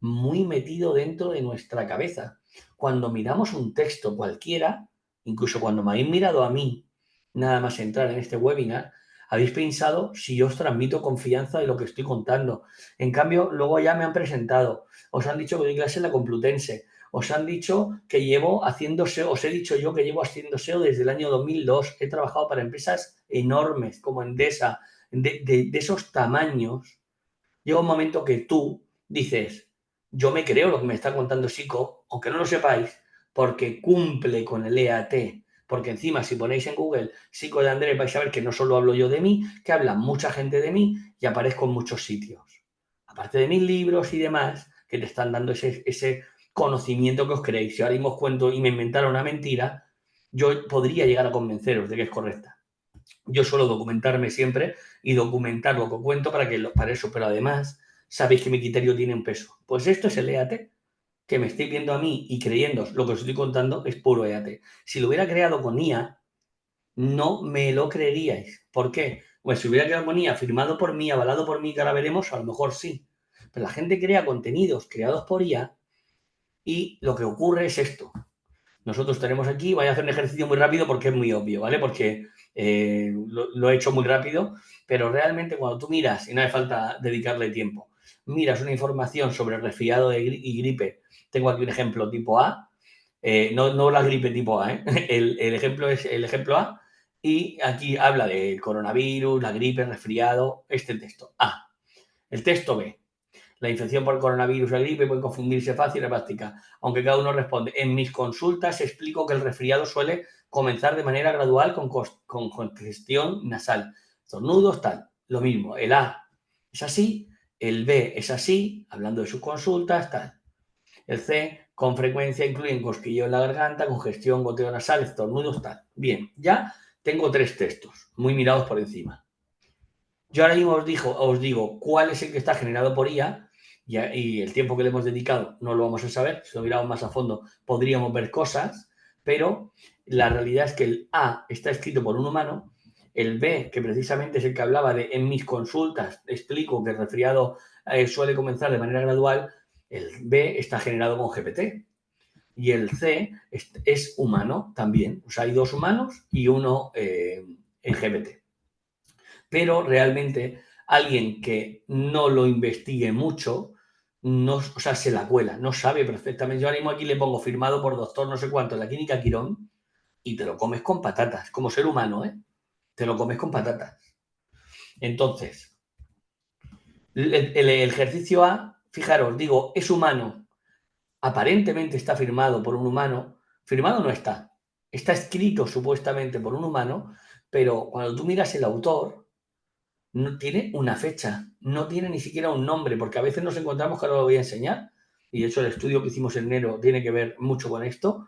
muy metido dentro de nuestra cabeza. Cuando miramos un texto cualquiera, incluso cuando me habéis mirado a mí, nada más entrar en este webinar, habéis pensado si yo os transmito confianza de lo que estoy contando. En cambio, luego ya me han presentado, os han dicho que doy clase en la Complutense, os han dicho que llevo haciendo SEO, os he dicho yo que llevo haciendo SEO desde el año 2002, he trabajado para empresas enormes como Endesa, de esos tamaños. Llega un momento que tú dices, yo me creo lo que me está contando Sico, aunque no lo sepáis, porque cumple con el EAT. Porque encima, si ponéis en Google Sico de Andrés, vais a ver que no solo hablo yo de mí, que habla mucha gente de mí y aparezco en muchos sitios. Aparte de mis libros y demás, que te están dando ese conocimiento que os creéis. Si ahora mismo os cuento y me inventara una mentira, yo podría llegar a convenceros de que es correcta. Yo suelo documentarme siempre y documentar lo que cuento para eso, pero además sabéis que mi criterio tiene un peso. Pues esto es el EAT, que me estáis viendo a mí y creyendo lo que os estoy contando es puro EAT. Si lo hubiera creado con IA, no me lo creeríais. ¿Por qué? Pues si hubiera creado con IA, firmado por mí, avalado por mí, que ahora veremos, a lo mejor sí. Pero la gente crea contenidos creados por IA y lo que ocurre es esto. Nosotros tenemos aquí, voy a hacer un ejercicio muy rápido porque es muy obvio, ¿vale? Porque lo he hecho muy rápido, pero realmente cuando tú miras, y no hace falta dedicarle tiempo, miras una información sobre resfriado y gripe, tengo aquí un ejemplo tipo A, no la gripe tipo A, ¿eh? El ejemplo es el ejemplo A, y aquí habla del coronavirus, la gripe, resfriado, este texto A. El texto B. La infección por coronavirus o gripe puede confundirse fácil en la práctica, aunque cada uno responde. En mis consultas explico que el resfriado suele comenzar de manera gradual con congestión nasal, estornudos, tal. Lo mismo, el A es así, el B es así, hablando de sus consultas, tal. El C, con frecuencia incluyen cosquilleo en la garganta, congestión, goteo nasal, estornudos, tal. Bien, ya tengo 3 textos, muy mirados por encima. Yo ahora mismo os digo cuál es el que está generado por IA y el tiempo que le hemos dedicado no lo vamos a saber. Si lo miramos más a fondo podríamos ver cosas, pero la realidad es que el A está escrito por un humano, el B, que precisamente es el que hablaba de en mis consultas, explico que el resfriado suele comenzar de manera gradual, el B está generado con GPT y el C es humano también. O sea, hay 2 humanos y uno en GPT. Pero realmente alguien que no lo investigue mucho, no, o sea, se la cuela, no sabe perfectamente. Yo ahora mismo aquí le pongo firmado por doctor no sé cuánto en la clínica Quirón y te lo comes con patatas, como ser humano, ¿eh? Te lo comes con patatas. Entonces, el ejercicio A, fijaros, digo, es humano, aparentemente está firmado por un humano, firmado no está, está escrito supuestamente por un humano, pero cuando tú miras el autor, no tiene una fecha, no tiene ni siquiera un nombre, porque a veces nos encontramos, que ahora lo voy a enseñar, y de hecho el estudio que hicimos en enero tiene que ver mucho con esto,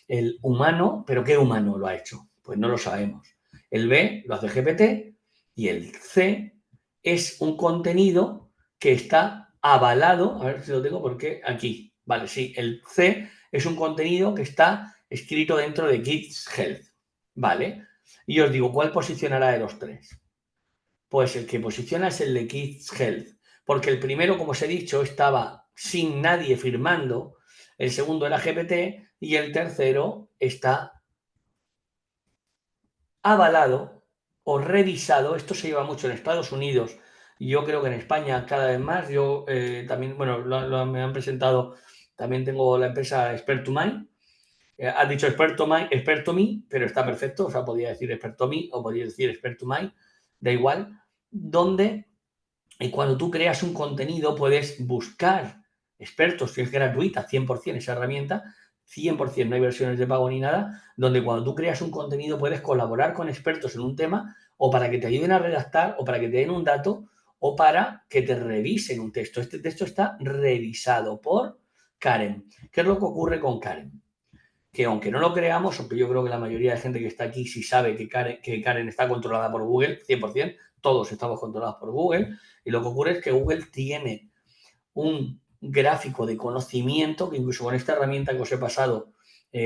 el humano, pero ¿qué humano lo ha hecho? Pues no lo sabemos. El B lo hace GPT y el C es un contenido que está avalado, a ver si lo tengo porque aquí, vale, sí, el C es un contenido que está escrito dentro de Kids Health, ¿vale? Y os digo, ¿cuál posicionará de los 3? Pues el que posiciona es el de Kids Health, porque el primero, como os he dicho, estaba sin nadie firmando, el segundo era GPT y el tercero está avalado o revisado. Esto se lleva mucho en Estados Unidos y yo creo que en España cada vez más. Yo también, bueno, me han presentado, también tengo la empresa Expertumine. Has dicho Expertomy, pero está perfecto, o sea, podría decir Expertomy o podría decir Expertumine, da igual, donde cuando tú creas un contenido puedes buscar expertos, que es gratuita, 100% esa herramienta, 100%, no hay versiones de pago ni nada, donde cuando tú creas un contenido puedes colaborar con expertos en un tema o para que te ayuden a redactar o para que te den un dato o para que te revisen un texto. Este texto está revisado por Karen. ¿Qué es lo que ocurre con Karen? Que aunque no lo creamos, aunque yo creo que la mayoría de gente que está aquí sí sabe que Karen está controlada por Google, 100%, todos estamos controlados por Google, y lo que ocurre es que Google tiene un gráfico de conocimiento, que incluso con esta herramienta que os he pasado,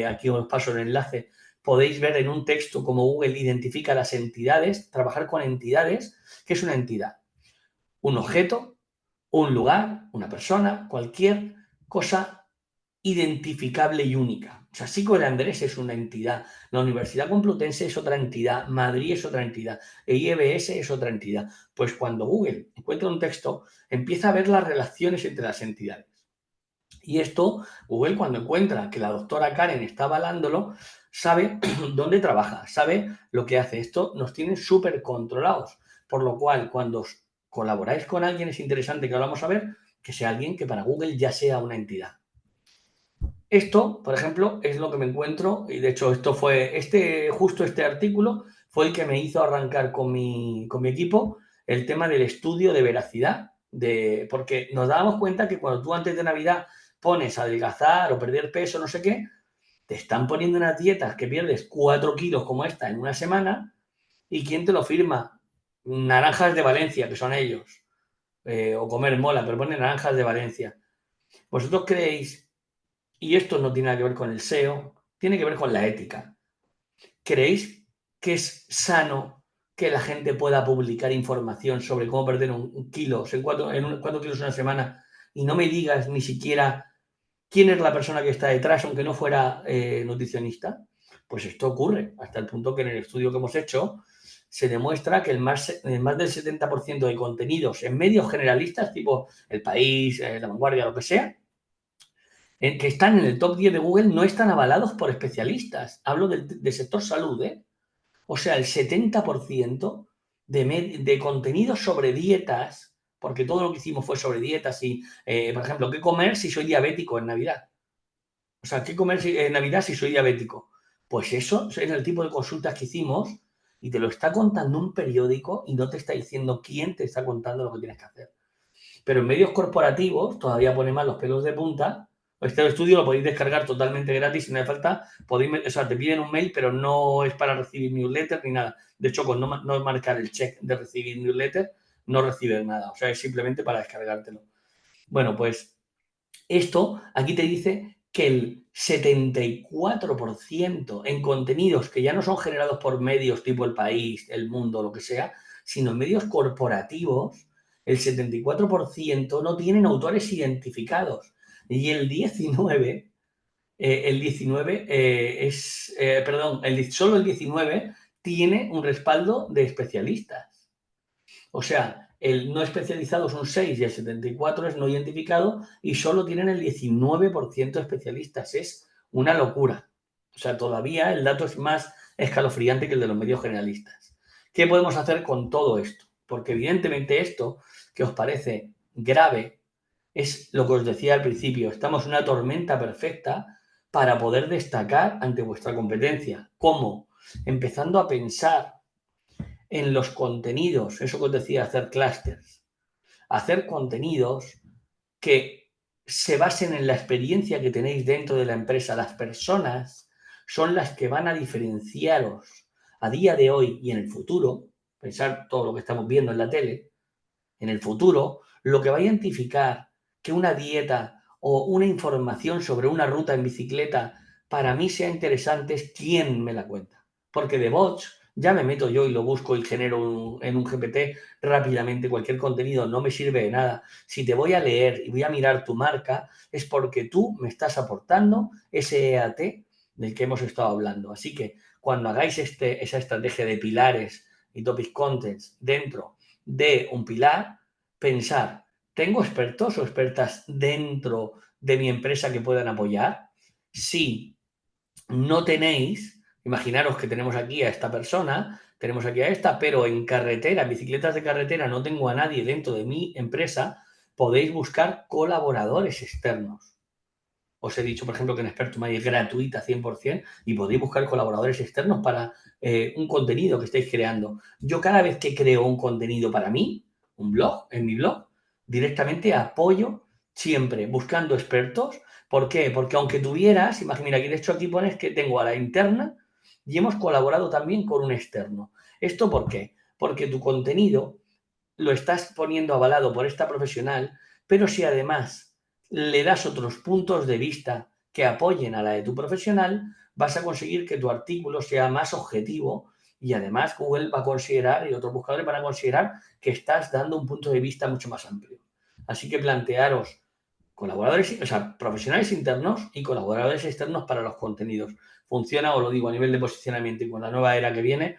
aquí os paso el enlace, podéis ver en un texto cómo Google identifica las entidades, trabajar con entidades. ¿Qué es una entidad? Un objeto, un lugar, una persona, cualquier cosa identificable y única. O sea, Sico de Andrés es una entidad, la Universidad Complutense es otra entidad, Madrid es otra entidad, e IEBS es otra entidad. Pues cuando Google encuentra un texto, empieza a ver las relaciones entre las entidades. Y esto, Google cuando encuentra que la doctora Karen está avalándolo, sabe dónde trabaja, sabe lo que hace. Esto nos tiene súper controlados. Por lo cual, cuando colaboráis con alguien, es interesante que lo vamos a ver, que sea alguien que para Google ya sea una entidad. Esto, por ejemplo, es lo que me encuentro, y de hecho esto fue, justo este artículo fue el que me hizo arrancar con mi equipo el tema del estudio de veracidad, porque nos dábamos cuenta que cuando tú antes de Navidad pones a adelgazar o perder peso, no sé qué, te están poniendo unas dietas que pierdes 4 kilos como esta en una semana, ¿y quién te lo firma? Naranjas de Valencia, que son ellos, o comer mola, pero ponen naranjas de Valencia. ¿Vosotros creéis? Y esto no tiene nada que ver con el SEO, tiene que ver con la ética. ¿Creéis que es sano que la gente pueda publicar información sobre cómo perder un kilo, en 4 kilos en una semana, y no me digas ni siquiera quién es la persona que está detrás, aunque no fuera nutricionista? Pues esto ocurre, hasta el punto que en el estudio que hemos hecho se demuestra que el más del 70% de contenidos en medios generalistas, tipo El País, La Vanguardia, lo que sea, que están en el top 10 de Google, no están avalados por especialistas. Hablo del sector salud, ¿eh? O sea, el 70% de contenido sobre dietas porque todo lo que hicimos fue sobre dietas y, por ejemplo, ¿qué comer si soy diabético en Navidad? O sea, ¿qué comer en Navidad si soy diabético? Pues eso es el tipo de consultas que hicimos y te lo está contando un periódico y no te está diciendo quién te está contando lo que tienes que hacer. Pero en medios corporativos todavía pone más los pelos de punta. Este estudio lo podéis descargar totalmente gratis, si no hace falta. O sea, te piden un mail, pero no es para recibir newsletter ni nada. De hecho, con no marcar el check de recibir newsletter, no recibes nada. O sea, es simplemente para descargártelo. Bueno, pues esto aquí te dice que el 74% en contenidos que ya no son generados por medios tipo El País, El Mundo, lo que sea, sino en medios corporativos, el 74% no tienen autores identificados. Y el 19, solo el 19 tiene un respaldo de especialistas. O sea, el no especializado es un 6 y el 74 es no identificado y solo tienen el 19% de especialistas. Es una locura. O sea, todavía el dato es más escalofriante que el de los medios generalistas. ¿Qué podemos hacer con todo esto? Porque evidentemente esto que os parece grave es lo que os decía al principio. Estamos en una tormenta perfecta para poder destacar ante vuestra competencia. ¿Cómo? Empezando a pensar en los contenidos, eso que os decía, hacer clústeres, hacer contenidos que se basen en la experiencia que tenéis dentro de la empresa. Las personas son las que van a diferenciaros a día de hoy y en el futuro. Pensar todo lo que estamos viendo en la tele, en el futuro, lo que va a identificar que una dieta o una información sobre una ruta en bicicleta para mí sea interesante es quién me la cuenta. Porque de bots ya me meto yo y lo busco y genero en un GPT rápidamente cualquier contenido, no me sirve de nada. Si te voy a leer y voy a mirar tu marca, es porque tú me estás aportando ese EAT del que hemos estado hablando. Así que cuando hagáis esa estrategia de pilares y topic contents dentro de un pilar, pensar, ¿tengo expertos o expertas dentro de mi empresa que puedan apoyar? Si no tenéis, imaginaros que tenemos aquí a esta persona, tenemos aquí a esta, pero en carretera, en bicicletas de carretera, no tengo a nadie dentro de mi empresa, podéis buscar colaboradores externos. Os he dicho, por ejemplo, que en Expertumai es gratuita 100% y podéis buscar colaboradores externos para un contenido que estáis creando. Yo cada vez que creo un contenido para mí, un blog, en mi blog, directamente apoyo siempre buscando expertos. ¿Por qué? Porque aunque tuvieras, imagina que de hecho aquí pones que tengo a la interna y hemos colaborado también con un externo. ¿Esto por qué? Porque tu contenido lo estás poniendo avalado por esta profesional, pero si además le das otros puntos de vista que apoyen a la de tu profesional, vas a conseguir que tu artículo sea más objetivo y además Google va a considerar y otros buscadores van a considerar que estás dando un punto de vista mucho más amplio. Así que plantearos colaboradores, o sea, profesionales internos y colaboradores externos para los contenidos. Funciona, os lo digo, a nivel de posicionamiento y con la nueva era que viene,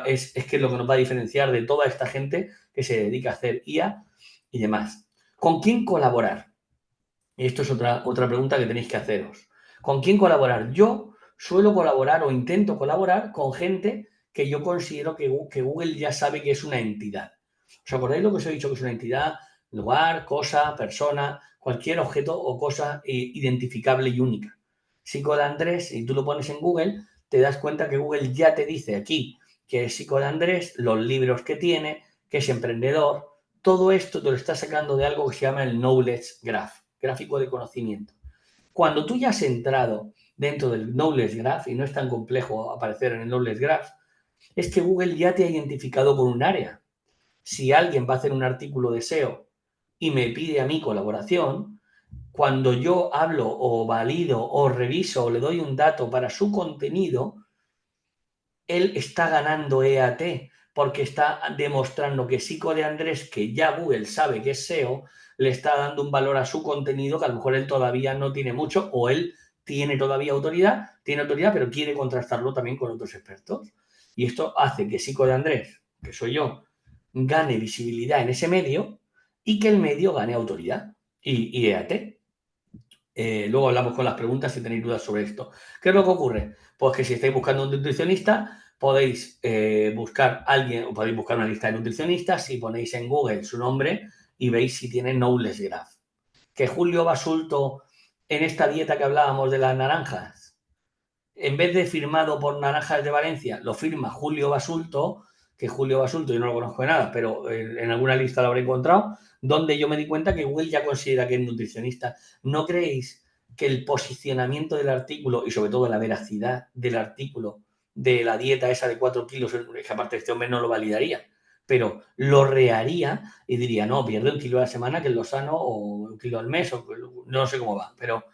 es que es lo que nos va a diferenciar de toda esta gente que se dedica a hacer IA y demás. ¿Con quién colaborar? Y esto es otra pregunta que tenéis que haceros. ¿Con quién colaborar? Yo suelo colaborar o intento colaborar con gente que yo considero que Google ya sabe que es una entidad. ¿Os acordáis lo que os he dicho que es una entidad? Lugar, cosa, persona, cualquier objeto o cosa identificable y única. Psico de Andrés, si tú lo pones en Google, te das cuenta que Google ya te dice aquí que es Psico de Andrés, los libros que tiene, que es emprendedor. Todo esto te lo está sacando de algo que se llama el Knowledge Graph, gráfico de conocimiento. Cuando tú ya has entrado dentro del Knowledge Graph, y no es tan complejo aparecer en el Knowledge Graph, es que Google ya te ha identificado con un área. Si alguien va a hacer un artículo de SEO y me pide a mí colaboración, cuando yo hablo o valido o reviso o le doy un dato para su contenido, él está ganando EAT porque está demostrando que Psico de Andrés, que ya Google sabe que es SEO, le está dando un valor a su contenido que a lo mejor él todavía no tiene mucho o él tiene todavía autoridad, pero quiere contrastarlo también con otros expertos. Y esto hace que Psico de Andrés, que soy yo, gane visibilidad en ese medio y que el medio gane autoridad y EAT. Luego hablamos con las preguntas si tenéis dudas sobre esto. ¿Qué es lo que ocurre? Pues que si estáis buscando un nutricionista, podéis buscar a alguien o podéis buscar una lista de nutricionistas. Si ponéis en Google su nombre, y veis si tiene Knowledge Graph. Que Julio Basulto, en esta dieta que hablábamos de las naranjas, en vez de firmado por Naranjas de Valencia, lo firma Julio Basulto, que Julio Basulto yo no lo conozco de nada, pero en alguna lista lo habré encontrado, donde yo me di cuenta que Google ya considera que es nutricionista. ¿No creéis que el posicionamiento del artículo y sobre todo la veracidad del artículo de la dieta esa de 4 kilos, que aparte este hombre no lo validaría, pero lo reharía y diría, no, pierde 1 kilo a la semana, que es lo sano, o 1 kilo al mes, o no sé cómo va, pero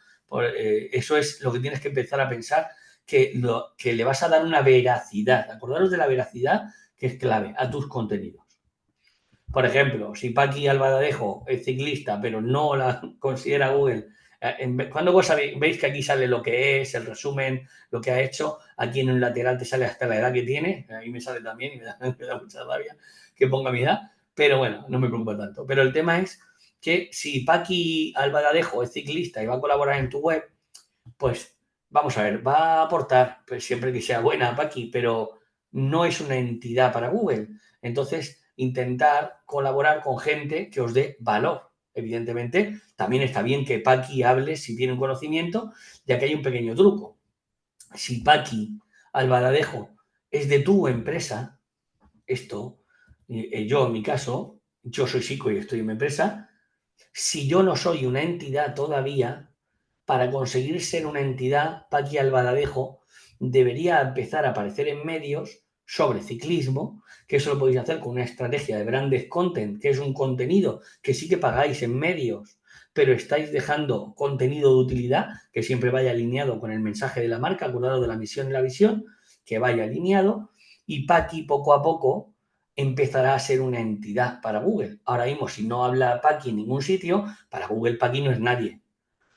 eso es lo que tienes que empezar a pensar, que le vas a dar una veracidad. Acordaros de la veracidad, que es clave, a tus contenidos. Por ejemplo, si Paqui Albaladejo es ciclista, pero no la considera Google, cuando vos veis que aquí sale lo que es, el resumen, lo que ha hecho, aquí en un lateral te sale hasta la edad que tiene, ahí me sale también y me da mucha rabia que ponga mi edad, pero bueno, no me preocupa tanto. Pero el tema es que si Paqui Albaladejo es ciclista y va a colaborar en tu web, pues vamos a ver, va a aportar, pues siempre que sea buena Paqui, pero no es una entidad para Google. Entonces, intentar colaborar con gente que os dé valor. Evidentemente, también está bien que Paqui hable si tiene un conocimiento, ya que hay un pequeño truco. Si Paqui Albaladejo es de tu empresa, yo en mi caso, yo soy psico y estoy en mi empresa, si yo no soy una entidad todavía, para conseguir ser una entidad, Paqui Albaladejo debería empezar a aparecer en medios sobre ciclismo, que eso lo podéis hacer con una estrategia de branded content, que es un contenido que sí que pagáis en medios, pero estáis dejando contenido de utilidad que siempre vaya alineado con el mensaje de la marca, acordado de la misión y la visión, que vaya alineado, y Paqui poco a poco empezará a ser una entidad para Google. Ahora mismo, si no habla Paqui en ningún sitio, para Google Paqui no es nadie.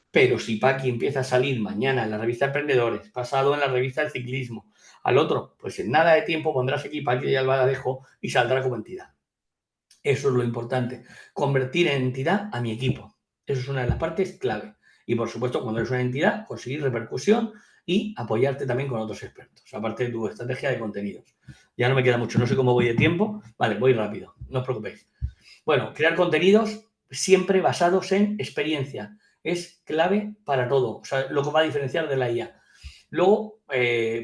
Pero si Paqui empieza a salir mañana en la revista Emprendedores, pasado en la revista del Ciclismo, al otro, pues en nada de tiempo pondrás aquí Paqui y Albaladejo y saldrá como entidad. Eso es lo importante, convertir en entidad a mi equipo. Eso es una de las partes clave. Y por supuesto, cuando eres una entidad, conseguir repercusión y apoyarte también con otros expertos, aparte de tu estrategia de contenidos. Ya no me queda mucho, no sé cómo voy de tiempo. Vale, voy rápido, no os preocupéis. Bueno, crear contenidos siempre basados en experiencia. Es clave para todo, o sea, lo que va a diferenciar de la IA. Luego,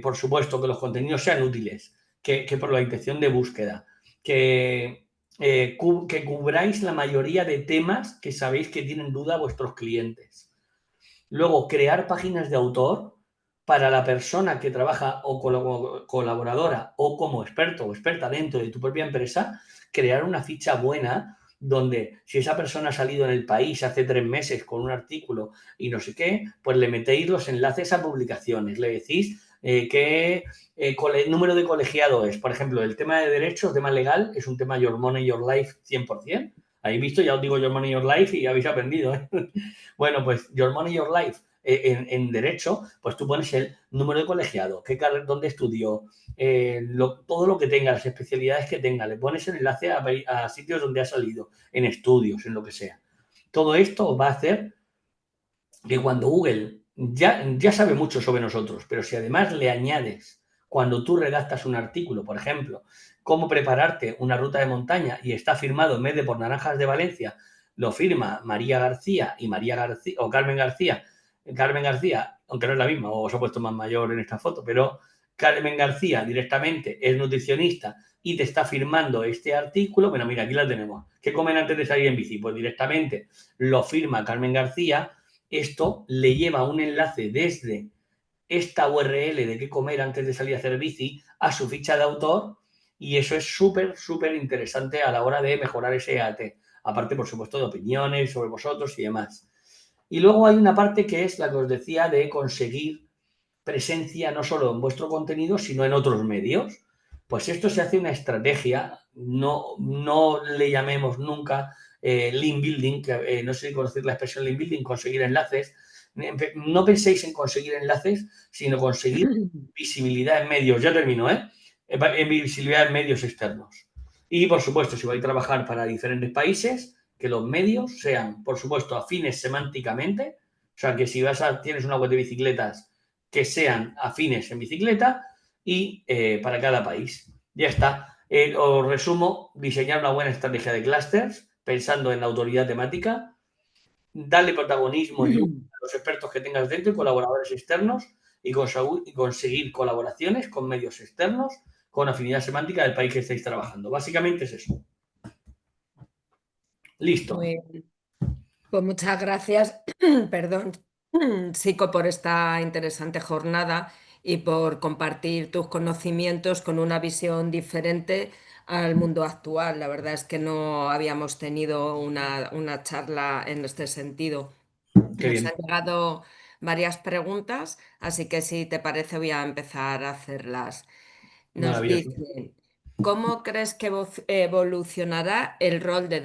por supuesto, que los contenidos sean útiles, que por la intención de búsqueda, que cubráis la mayoría de temas que sabéis que tienen duda vuestros clientes. Luego, crear páginas de autor para la persona que trabaja o como colaboradora o como experto o experta dentro de tu propia empresa, crear una ficha buena donde si esa persona ha salido en El País hace 3 meses con un artículo y no sé qué, pues le metéis los enlaces a publicaciones, le decís qué número de colegiado es. Por ejemplo, el tema de derechos, tema legal, es un tema Your Money, Your Life 100%. Habéis visto, ya os digo Your Money, Your Life y habéis aprendido. Bueno, pues Your Money, Your Life en derecho, pues tú pones el número de colegiado, dónde estudió, todo lo que tenga, las especialidades que tenga, le pones el enlace a sitios donde ha salido, en estudios, en lo que sea. Todo esto va a hacer que cuando Google ya sabe mucho sobre nosotros, pero si además le añades, cuando tú redactas un artículo, por ejemplo, cómo prepararte una ruta de montaña y está firmado en vez de por Naranjas de Valencia, lo firma María García y María García o Carmen García, aunque no es la misma, o os ha puesto más mayor en esta foto, pero Carmen García directamente es nutricionista y te está firmando este artículo. Bueno, mira, aquí la tenemos. ¿Qué comen antes de salir en bici? Pues directamente lo firma Carmen García. Esto le lleva un enlace desde esta URL de qué comer antes de salir a hacer bici a su ficha de autor y eso es súper, súper interesante a la hora de mejorar ese EAT. Aparte, por supuesto, de opiniones sobre vosotros y demás. Y luego hay una parte que es la que os decía de conseguir presencia no solo en vuestro contenido, sino en otros medios. Pues esto se hace una estrategia, no le llamemos nunca link building, que no sé si conocéis la expresión link building, conseguir enlaces. No penséis en conseguir enlaces, sino conseguir visibilidad en medios. Ya termino, en visibilidad en medios externos. Y, por supuesto, si vais a trabajar para diferentes países, que los medios sean, por supuesto, afines semánticamente. O sea, que si tienes una web de bicicletas, que sean afines en bicicleta y para cada país. Ya está. Os resumo, diseñar una buena estrategia de clústeres, pensando en la autoridad temática, darle protagonismo y luz a los expertos que tengas dentro y colaboradores externos y conseguir colaboraciones con medios externos con afinidad semántica del país que estáis trabajando. Básicamente es eso. Listo. Muy bien. Pues muchas gracias, perdón, Sico, por esta interesante jornada y por compartir tus conocimientos con una visión diferente al mundo actual. La verdad es que no habíamos tenido una charla en este sentido. Qué Nos bien. han llegado varias preguntas, así que si te parece voy a empezar a hacerlas. Nos Maravilloso. dicen, ¿cómo crees que evolucionará el rol de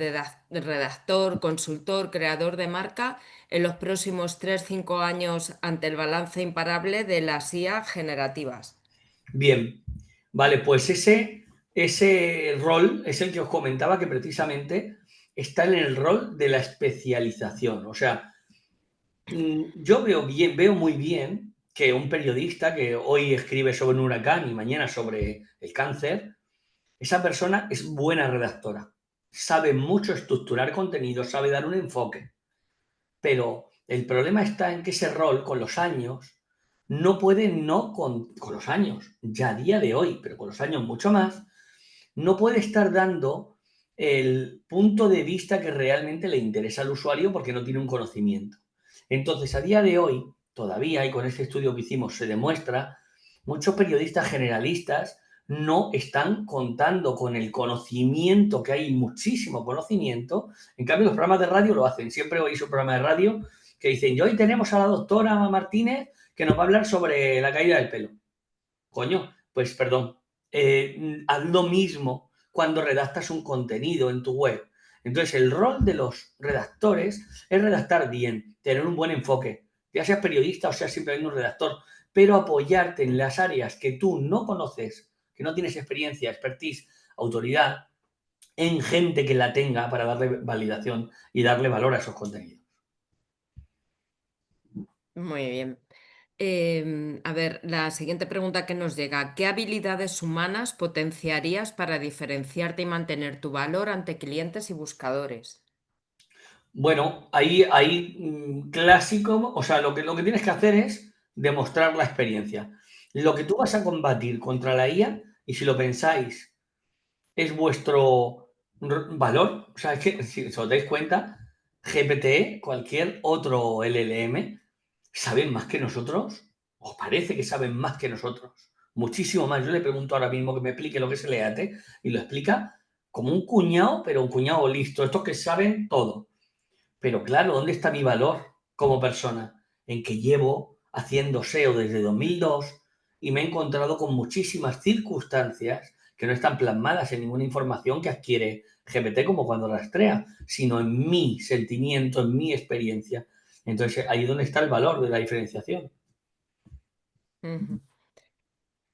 redactor, consultor, creador de marca en los próximos 3 o 5 años ante el balance imparable de las IA generativas? Bien. Vale, pues ese rol es el que os comentaba que precisamente está en el rol de la especialización. O sea, yo veo muy bien que un periodista que hoy escribe sobre un huracán y mañana sobre el cáncer, esa persona es buena redactora, sabe mucho estructurar contenido, sabe dar un enfoque, pero el problema está en que ese rol con los años no puede, no con los años, ya a día de hoy, pero con los años mucho más, no puede estar dando el punto de vista que realmente le interesa al usuario porque no tiene un conocimiento. Entonces, a día de hoy, todavía, y con este estudio que hicimos se demuestra, muchos periodistas generalistas no están contando con el conocimiento, que hay muchísimo conocimiento. En cambio, los programas de radio lo hacen. Siempre oís un programa de radio que dicen, y hoy tenemos a la doctora Martínez que nos va a hablar sobre la caída del pelo. Coño, pues perdón, haz lo mismo cuando redactas un contenido en tu web. Entonces, el rol de los redactores es redactar bien, tener un buen enfoque, ya seas periodista o seas simplemente un redactor, pero apoyarte en las áreas que tú no conoces, que no tienes experiencia, expertise, autoridad, en gente que la tenga para darle validación y darle valor a esos contenidos. Muy bien. A ver, la siguiente pregunta que nos llega, ¿qué habilidades humanas potenciarías para diferenciarte y mantener tu valor ante clientes y buscadores? Bueno, ahí clásico, o sea, lo que tienes que hacer es demostrar la experiencia. Lo que tú vas a combatir contra la IA, y si lo pensáis, es vuestro valor, o sea, es que si os dais cuenta, GPT, cualquier otro LLM, saben más que nosotros, os parece que saben más que nosotros, muchísimo más. Yo le pregunto ahora mismo que me explique lo que es el EAT y lo explica como un cuñado, pero un cuñado listo, estos que saben todo. Pero claro, ¿dónde está mi valor como persona? En que llevo haciendo SEO desde 2002 y me he encontrado con muchísimas circunstancias que no están plasmadas en ninguna información que adquiere GPT como cuando rastrea, sino en mi sentimiento, en mi experiencia. Entonces, ahí es donde está el valor de la diferenciación. Ujú.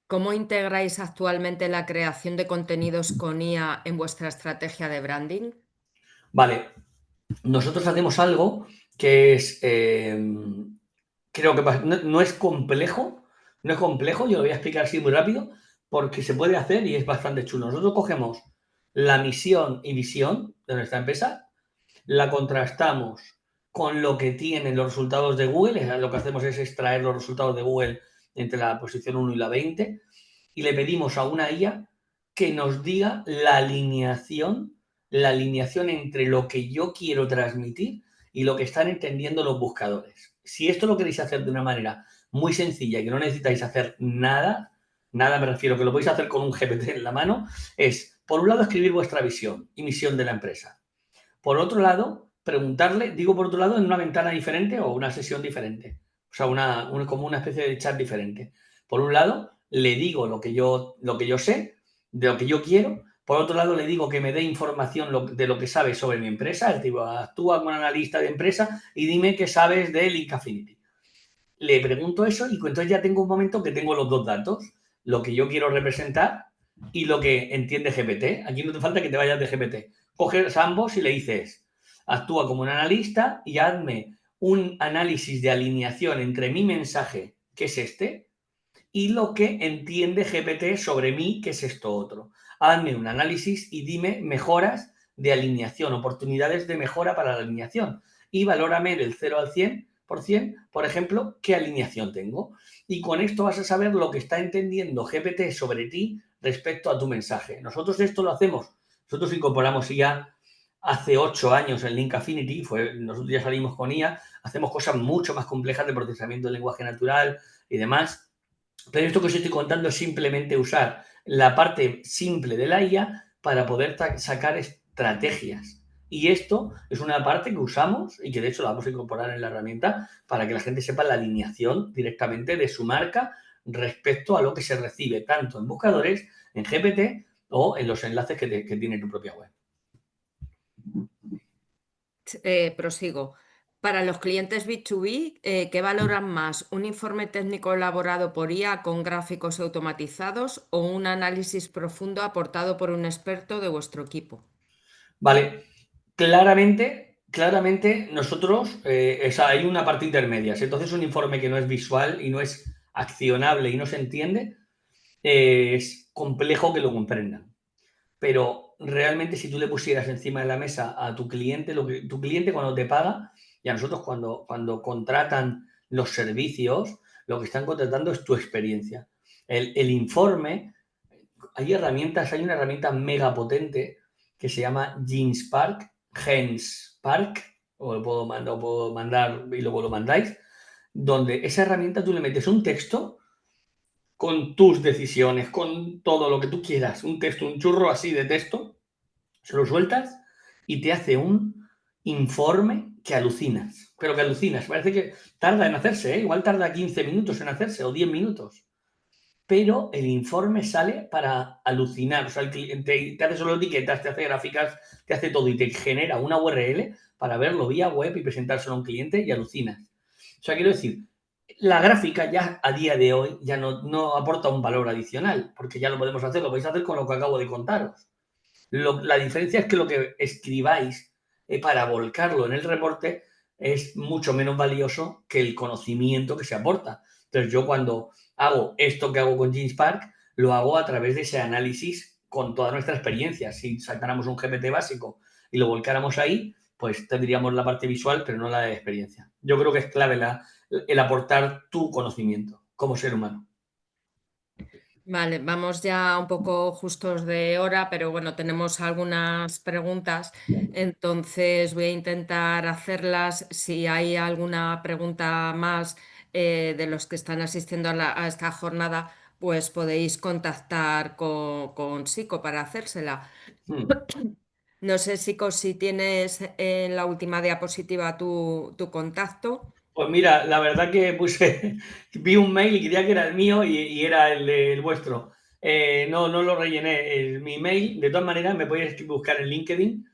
¿Cómo integráis actualmente la creación de contenidos con IA en vuestra estrategia de branding? Vale, nosotros hacemos algo que es, creo que no es complejo, no es complejo, yo lo voy a explicar así muy rápido, porque se puede hacer y es bastante chulo. Nosotros cogemos la misión y visión de nuestra empresa, la contrastamos con lo que tienen los resultados de Google, lo que hacemos es extraer los resultados de Google entre la posición 1 y la 20, y le pedimos a una IA que nos diga la alineación entre lo que yo quiero transmitir y lo que están entendiendo los buscadores. Si esto lo queréis hacer de una manera muy sencilla y que no necesitáis hacer nada, nada me refiero, que lo podéis hacer con un GPT en la mano, es, por un lado, escribir vuestra visión y misión de la empresa. Por otro lado, preguntarle, digo por otro lado, en una ventana diferente o una sesión diferente. O sea, como una especie de chat diferente. Por un lado, le digo lo que yo sé, de lo que yo quiero. Por otro lado, le digo que me dé información de lo que sabe sobre mi empresa. Digo, actúa como analista de empresa y dime qué sabes de Link Affinity. Le pregunto eso y entonces ya tengo un momento que tengo los dos datos. Lo que yo quiero representar y lo que entiende GPT. Aquí no te falta que te vayas de GPT. Coges ambos y le dices, actúa como un analista y hazme un análisis de alineación entre mi mensaje, que es este, y lo que entiende GPT sobre mí, que es esto otro. Hazme un análisis y dime mejoras de alineación, oportunidades de mejora para la alineación. Y valórame del 0 al 100%, por ejemplo, qué alineación tengo. Y con esto vas a saber lo que está entendiendo GPT sobre ti respecto a tu mensaje. Nosotros esto lo hacemos. Nosotros incorporamos IA hace 8 años en Link Affinity, nosotros ya salimos con IA, hacemos cosas mucho más complejas de procesamiento del lenguaje natural y demás. Pero esto que os estoy contando es simplemente usar la parte simple de la IA para poder sacar estrategias. Y esto es una parte que usamos y que de hecho la vamos a incorporar en la herramienta para que la gente sepa la alineación directamente de su marca respecto a lo que se recibe tanto en buscadores, en GPT o en los enlaces que tiene tu propia web. Prosigo. Para los clientes B2B, ¿qué valoran más? ¿Un informe técnico elaborado por IA con gráficos automatizados o un análisis profundo aportado por un experto de vuestro equipo? Vale, claramente nosotros, hay una parte intermedia. Entonces, un informe que no es visual y no es accionable y no se entiende, es complejo que lo comprendan. Pero realmente si tú le pusieras encima de la mesa a tu cliente, tu cliente cuando te paga y a nosotros cuando contratan los servicios, lo que están contratando es tu experiencia. El informe, hay una herramienta mega potente que se llama GenSpark, o puedo mandar y luego lo mandáis, donde esa herramienta tú le metes un texto con tus decisiones, con todo lo que tú quieras, un texto, un churro así de texto, se lo sueltas y te hace un informe que alucinas, pero que alucinas. Parece que tarda en hacerse, ¿eh? Igual tarda 15 minutos en hacerse o 10 minutos. Pero el informe sale para alucinar. O sea, el cliente te hace solo etiquetas, te hace gráficas, te hace todo y te genera una URL para verlo vía web y presentárselo a un cliente y alucinas. O sea, quiero decir, la gráfica ya a día de hoy ya no aporta un valor adicional, porque ya lo podemos hacer, lo podéis hacer con lo que acabo de contaros. La diferencia es que lo que escribáis para volcarlo en el reporte es mucho menos valioso que el conocimiento que se aporta. Entonces, yo cuando hago esto que hago con GenSpark, lo hago a través de ese análisis con toda nuestra experiencia. Si sacáramos un GPT básico y lo volcáramos ahí, pues tendríamos la parte visual, pero no la de experiencia. Yo creo que es clave el aportar tu conocimiento como ser humano. Vale, vamos ya un poco justos de hora, pero bueno, tenemos algunas preguntas, entonces voy a intentar hacerlas. Si hay alguna pregunta más de los que están asistiendo a esta jornada, pues podéis contactar con Sico para hacérsela. Hmm. No sé, Sico, si tienes en la última diapositiva tu contacto. Pues mira, la verdad que vi un mail y creía que era el mío y era el vuestro. No lo rellené, mi mail. De todas maneras, me podéis buscar en LinkedIn.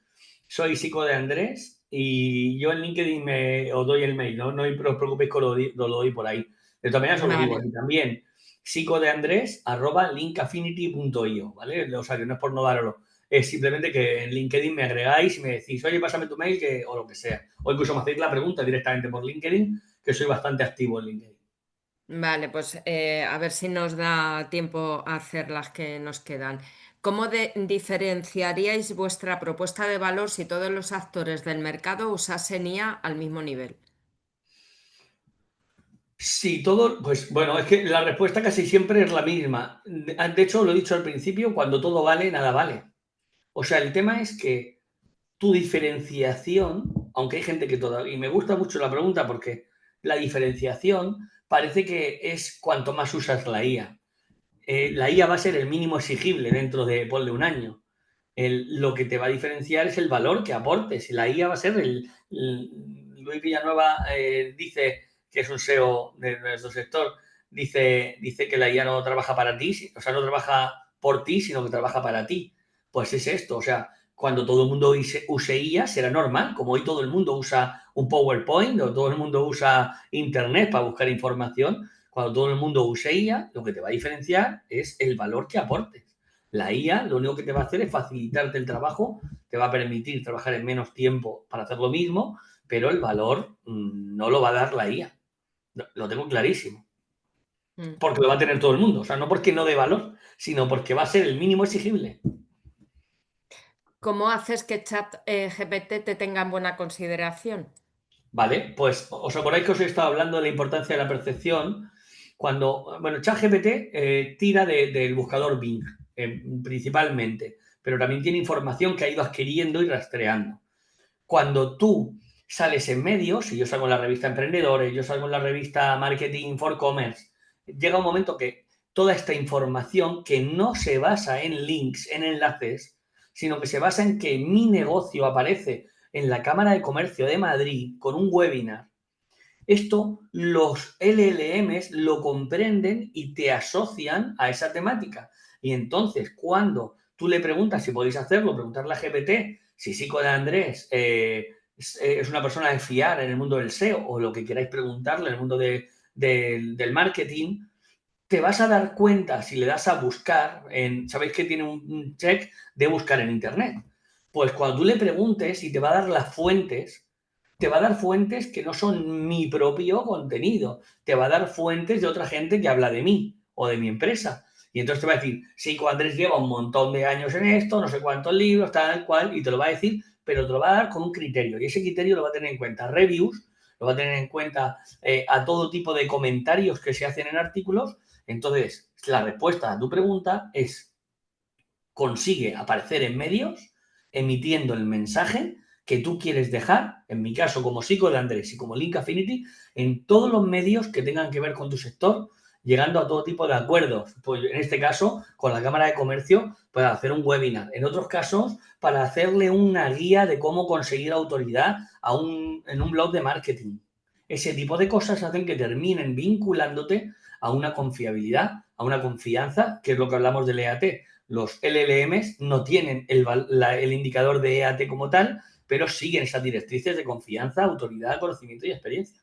Soy Psico de Andrés y yo en LinkedIn os doy el mail, ¿no? No os preocupéis que lo doy por ahí. De todas maneras, os lo digo Vale. aquí también. psicodeandres@linkaffinity.io, ¿vale? O sea, que no es por no daroslo. Es simplemente que en LinkedIn me agregáis y me decís, oye, pásame tu mail o lo que sea. O incluso me hacéis la pregunta directamente por LinkedIn, que soy bastante activo en LinkedIn. Vale, pues a ver si nos da tiempo a hacer las que nos quedan. ¿Cómo diferenciaríais vuestra propuesta de valor si todos los actores del mercado usasen IA al mismo nivel? Sí, pues bueno, es que la respuesta casi siempre es la misma. De hecho, lo he dicho al principio, cuando todo vale, nada vale. O sea, el tema es que tu diferenciación, aunque hay gente que todavía, y me gusta mucho la pregunta porque la diferenciación parece que es cuanto más usas la IA. La IA va a ser el mínimo exigible dentro de, ponle un año. Lo que te va a diferenciar es el valor que aportes. Y la IA va a ser Luis Villanueva dice, que es un SEO de nuestro sector, dice que la IA no trabaja para ti, o sea, no trabaja por ti, sino que trabaja para ti. Pues es esto, o sea, cuando todo el mundo use IA será normal, como hoy todo el mundo usa un PowerPoint o todo el mundo usa Internet para buscar información, cuando todo el mundo use IA, lo que te va a diferenciar es el valor que aportes. La IA lo único que te va a hacer es facilitarte el trabajo, te va a permitir trabajar en menos tiempo para hacer lo mismo, pero el valor no lo va a dar la IA. Lo tengo clarísimo. Mm. Porque lo va a tener todo el mundo. O sea, no porque no dé valor, sino porque va a ser el mínimo exigible. ¿Cómo haces que ChatGPT te tenga en buena consideración? Vale, pues os acordáis que os he estado hablando de la importancia de la percepción cuando, bueno, ChatGPT tira del buscador Bing principalmente, pero también tiene información que ha ido adquiriendo y rastreando. Cuando tú sales en medios, y yo salgo en la revista Emprendedores, yo salgo en la revista Marketing for Commerce, llega un momento que toda esta información que no se basa en links, en enlaces, sino que se basa en que mi negocio aparece en la Cámara de Comercio de Madrid con un webinar. Esto los LLMs lo comprenden y te asocian a esa temática. Y entonces, cuando tú le preguntas si podéis hacerlo, preguntarle a GPT si Sico de Andrés es una persona de fiar en el mundo del SEO o lo que queráis preguntarle en el mundo del marketing, te vas a dar cuenta si le das a buscar, sabéis que tiene un check de buscar en Internet. Pues cuando tú le preguntes y te va a dar las fuentes, te va a dar fuentes que no son mi propio contenido, te va a dar fuentes de otra gente que habla de mí o de mi empresa. Y entonces te va a decir, sí, Andrés lleva un montón de años en esto, no sé cuántos libros, tal cual, y te lo va a decir, pero te lo va a dar con un criterio. Y ese criterio lo va a tener en cuenta reviews, lo va a tener en cuenta a todo tipo de comentarios que se hacen en artículos. Entonces, la respuesta a tu pregunta es, consigue aparecer en medios emitiendo el mensaje que tú quieres dejar, en mi caso como Psico de Andrés y como Link Affinity, en todos los medios que tengan que ver con tu sector, llegando a todo tipo de acuerdos. Pues en este caso, con la Cámara de Comercio, para hacer un webinar. En otros casos, para hacerle una guía de cómo conseguir autoridad en un blog de marketing. Ese tipo de cosas hacen que terminen vinculándote a una confiabilidad, a una confianza, que es lo que hablamos del EAT. Los LLMs no tienen el indicador de EAT como tal, pero siguen esas directrices de confianza, autoridad, conocimiento y experiencia.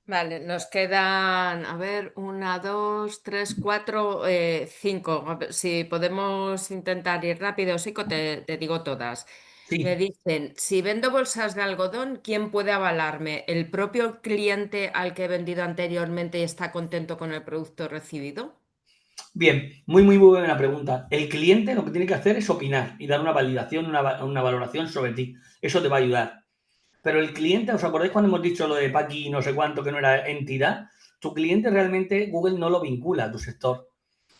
Vale, nos quedan, a ver, una, dos, tres, cuatro, cinco. A ver, si podemos intentar ir rápido, sí, que te digo todas. Me Sí, dicen, si vendo bolsas de algodón, ¿quién puede avalarme? ¿El propio cliente al que he vendido anteriormente y está contento con el producto recibido? bien, muy buena pregunta. El cliente lo que tiene que hacer es opinar y dar una validación, una valoración sobre ti. Eso te va a ayudar. Pero el cliente, ¿os acordáis cuando hemos dicho lo de Paqui no sé cuánto que no era entidad? Tu cliente realmente Google no lo vincula a tu sector.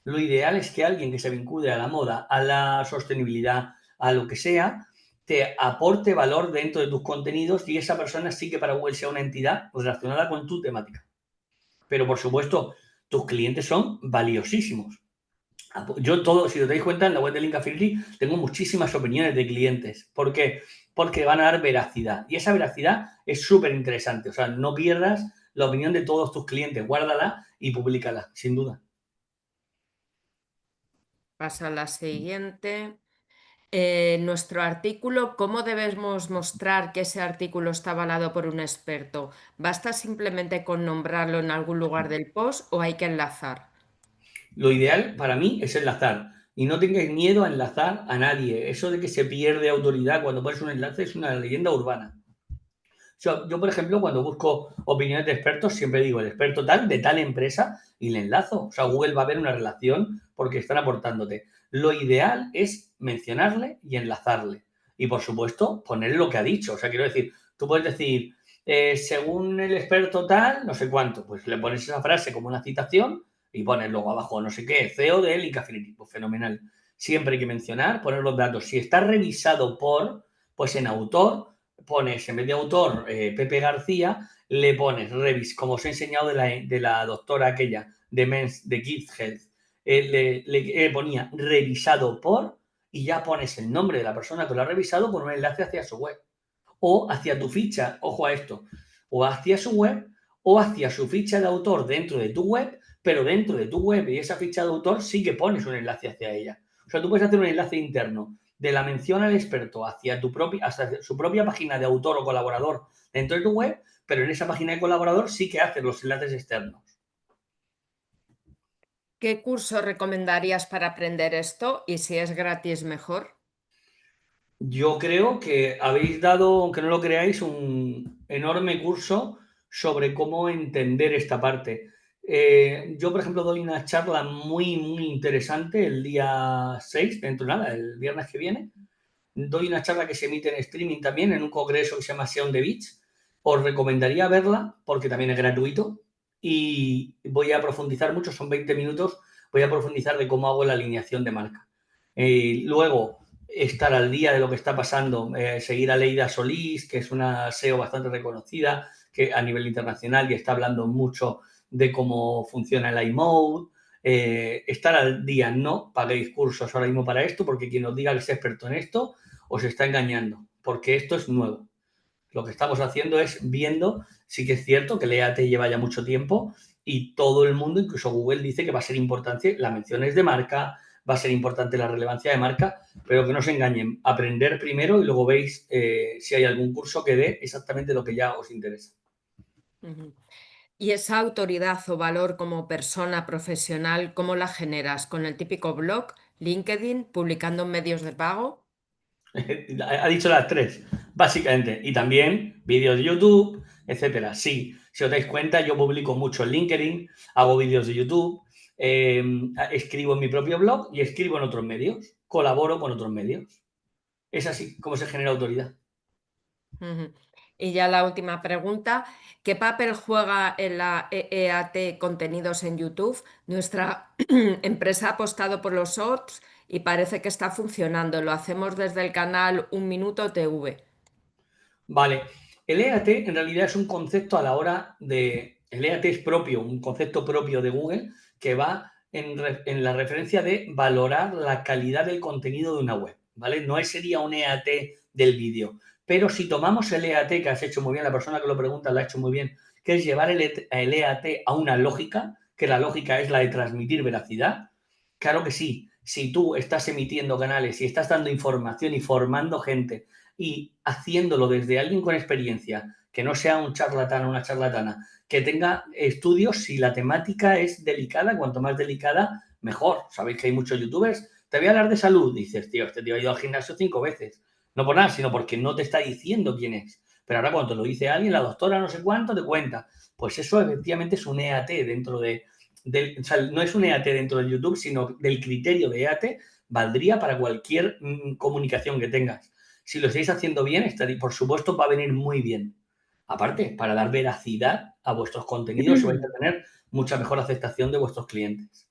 Lo ideal es que alguien que se vincule a la moda, a la sostenibilidad, a lo que sea, te aporte valor dentro de tus contenidos y esa persona sí que para Google sea una entidad relacionada con tu temática. Pero por supuesto, tus clientes son valiosísimos. Yo todo, si os dais cuenta, en la web de Link Affinity tengo muchísimas opiniones de clientes. ¿Por qué? Porque van a dar veracidad. Y esa veracidad es súper interesante. O sea, no pierdas la opinión de todos tus clientes. Guárdala y públicala, sin duda. Pasa a la siguiente. Nuestro artículo, ¿cómo debemos mostrar que ese artículo está avalado por un experto? ¿Basta simplemente con nombrarlo en algún lugar del post o hay que enlazar? Lo ideal para mí es enlazar. Y no tengáis miedo a enlazar a nadie. Eso de que se pierde autoridad cuando pones un enlace es una leyenda urbana. Yo, por ejemplo, cuando busco opiniones de expertos, siempre digo el experto tal de tal empresa y le enlazo. O sea, Google va a ver una relación porque están aportándote. Lo ideal es mencionarle y enlazarle. Y por supuesto, poner lo que ha dicho. O sea, quiero decir, tú puedes decir, según el experto tal, no sé cuánto, pues le pones esa frase como una citación y pones luego abajo, no sé qué, CEO de Link Affinity. Pues fenomenal. Siempre hay que mencionar, poner los datos. Si está revisado por, pues en autor pones, en vez de autor, Pepe García, le pones Revis, como os he enseñado de la doctora aquella de Kids Health. Le ponía revisado por y ya pones el nombre de la persona que lo ha revisado con un enlace hacia su web. O hacia tu ficha, ojo a esto, o hacia su web o hacia su ficha de autor dentro de tu web, pero dentro de tu web y esa ficha de autor sí que pones un enlace hacia ella. O sea, tú puedes hacer un enlace interno de la mención al experto hacia su propia página de autor o colaborador dentro de tu web, pero en esa página de colaborador sí que haces los enlaces externos. ¿Qué curso recomendarías para aprender esto? Y si es gratis, mejor. Yo creo que habéis dado, aunque no lo creáis, un enorme curso sobre cómo entender esta parte. Yo, por ejemplo, doy una charla muy, muy interesante el día 6, dentro de nada, el viernes que viene. Doy una charla que se emite en streaming también en un congreso que se llama Sea on the Beach. Os recomendaría verla porque también es gratuito y voy a profundizar mucho, son 20 minutos, voy a profundizar de cómo hago la alineación de marca. Luego, estar al día de lo que está pasando, seguir a Leida Solís, que es una SEO bastante reconocida que a nivel internacional y está hablando mucho de cómo funciona el iMode. Estar al día, no paguéis cursos ahora mismo para esto, porque quien os diga que es experto en esto os está engañando, porque esto es nuevo. Lo que estamos haciendo es viendo, sí que es cierto que el EAT lleva ya mucho tiempo y todo el mundo, incluso Google, dice que va a ser importante las menciones de marca, va a ser importante la relevancia de marca, pero que no se engañen, aprender primero y luego veis si hay algún curso que dé exactamente lo que ya os interesa. Ujú. ¿Y esa autoridad o valor como persona profesional, cómo la generas? ¿Con el típico blog, LinkedIn, publicando en medios de pago? Ha dicho las tres, básicamente. Y también vídeos de YouTube, etcétera. Sí, si os dais cuenta, yo publico mucho en LinkedIn, hago vídeos de YouTube, escribo en mi propio blog y escribo en otros medios, colaboro con otros medios. Es así como se genera autoridad. Ujú. Y ya la última pregunta, ¿qué papel juega en la EEAT contenidos en YouTube? Nuestra empresa ha apostado por los shorts y parece que está funcionando. Lo hacemos desde el canal Un Minuto TV. Vale, el EAT en realidad es un concepto a la hora de... El EAT es propio, un concepto propio de Google que va en la referencia de valorar la calidad del contenido de una web, ¿vale? No sería un EAT del vídeo. Pero si tomamos el EAT, que has hecho muy bien, la persona que lo pregunta lo ha hecho muy bien, que es llevar el EAT a una lógica, que la lógica es la de transmitir veracidad, claro que sí. Si tú estás emitiendo canales y estás dando información y formando gente y haciéndolo desde alguien con experiencia, que no sea un charlatán o una charlatana, que tenga estudios si la temática es delicada, cuanto más delicada, mejor. Sabéis que hay muchos youtubers, te voy a hablar de salud, dices, tío, este tío ha ido al gimnasio 5 veces. No por nada, sino porque no te está diciendo quién es. Pero ahora cuando te lo dice alguien, la doctora no sé cuánto te cuenta. Pues eso efectivamente es un EAT dentro o sea, no es un EAT dentro del YouTube, sino del criterio de EAT, valdría para cualquier comunicación que tengas. Si lo estáis haciendo bien, por supuesto va a venir muy bien. Aparte, para dar veracidad a vuestros contenidos, vais a tener mucha mejor aceptación de vuestros clientes.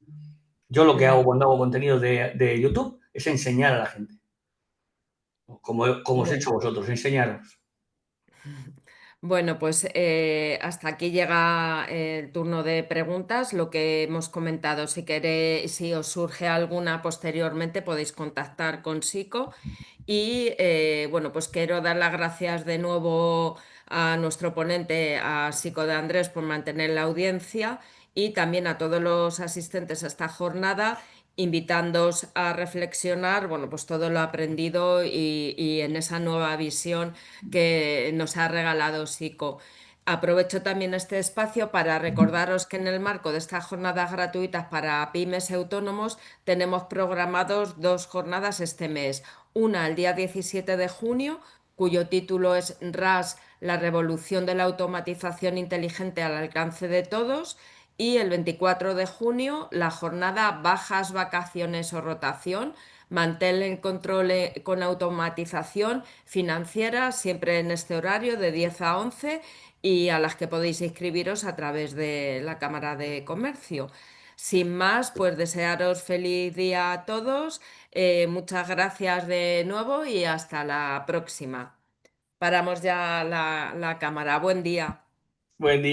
Yo lo que hago Ujú. cuando hago contenido de YouTube es enseñar a la gente, como os he Bu- hecho a vosotros, enseñaros. Bueno, pues hasta aquí llega el turno de preguntas. Lo que hemos comentado, si queréis, si os surge alguna posteriormente, podéis contactar con Sico. Y bueno, pues quiero dar las gracias de nuevo a nuestro ponente, a Sico de Andrés, por mantener la audiencia y también a todos los asistentes a esta jornada, invitándoos a reflexionar, bueno, pues todo lo aprendido y en esa nueva visión que nos ha regalado Sico. Aprovecho también este espacio para recordaros que en el marco de estas jornadas gratuitas para pymes y autónomos tenemos programados dos jornadas este mes. Una el día 17 de junio, cuyo título es RAS, la revolución de la automatización inteligente al alcance de todos. Y el 24 de junio, la jornada Bajas, Vacaciones o Rotación, mantén el control con automatización financiera, siempre en este horario de 10 a 11 y a las que podéis inscribiros a través de la Cámara de Comercio. Sin más, pues desearos feliz día a todos, muchas gracias de nuevo y hasta la próxima. Paramos ya la cámara. Buen día. Buen día.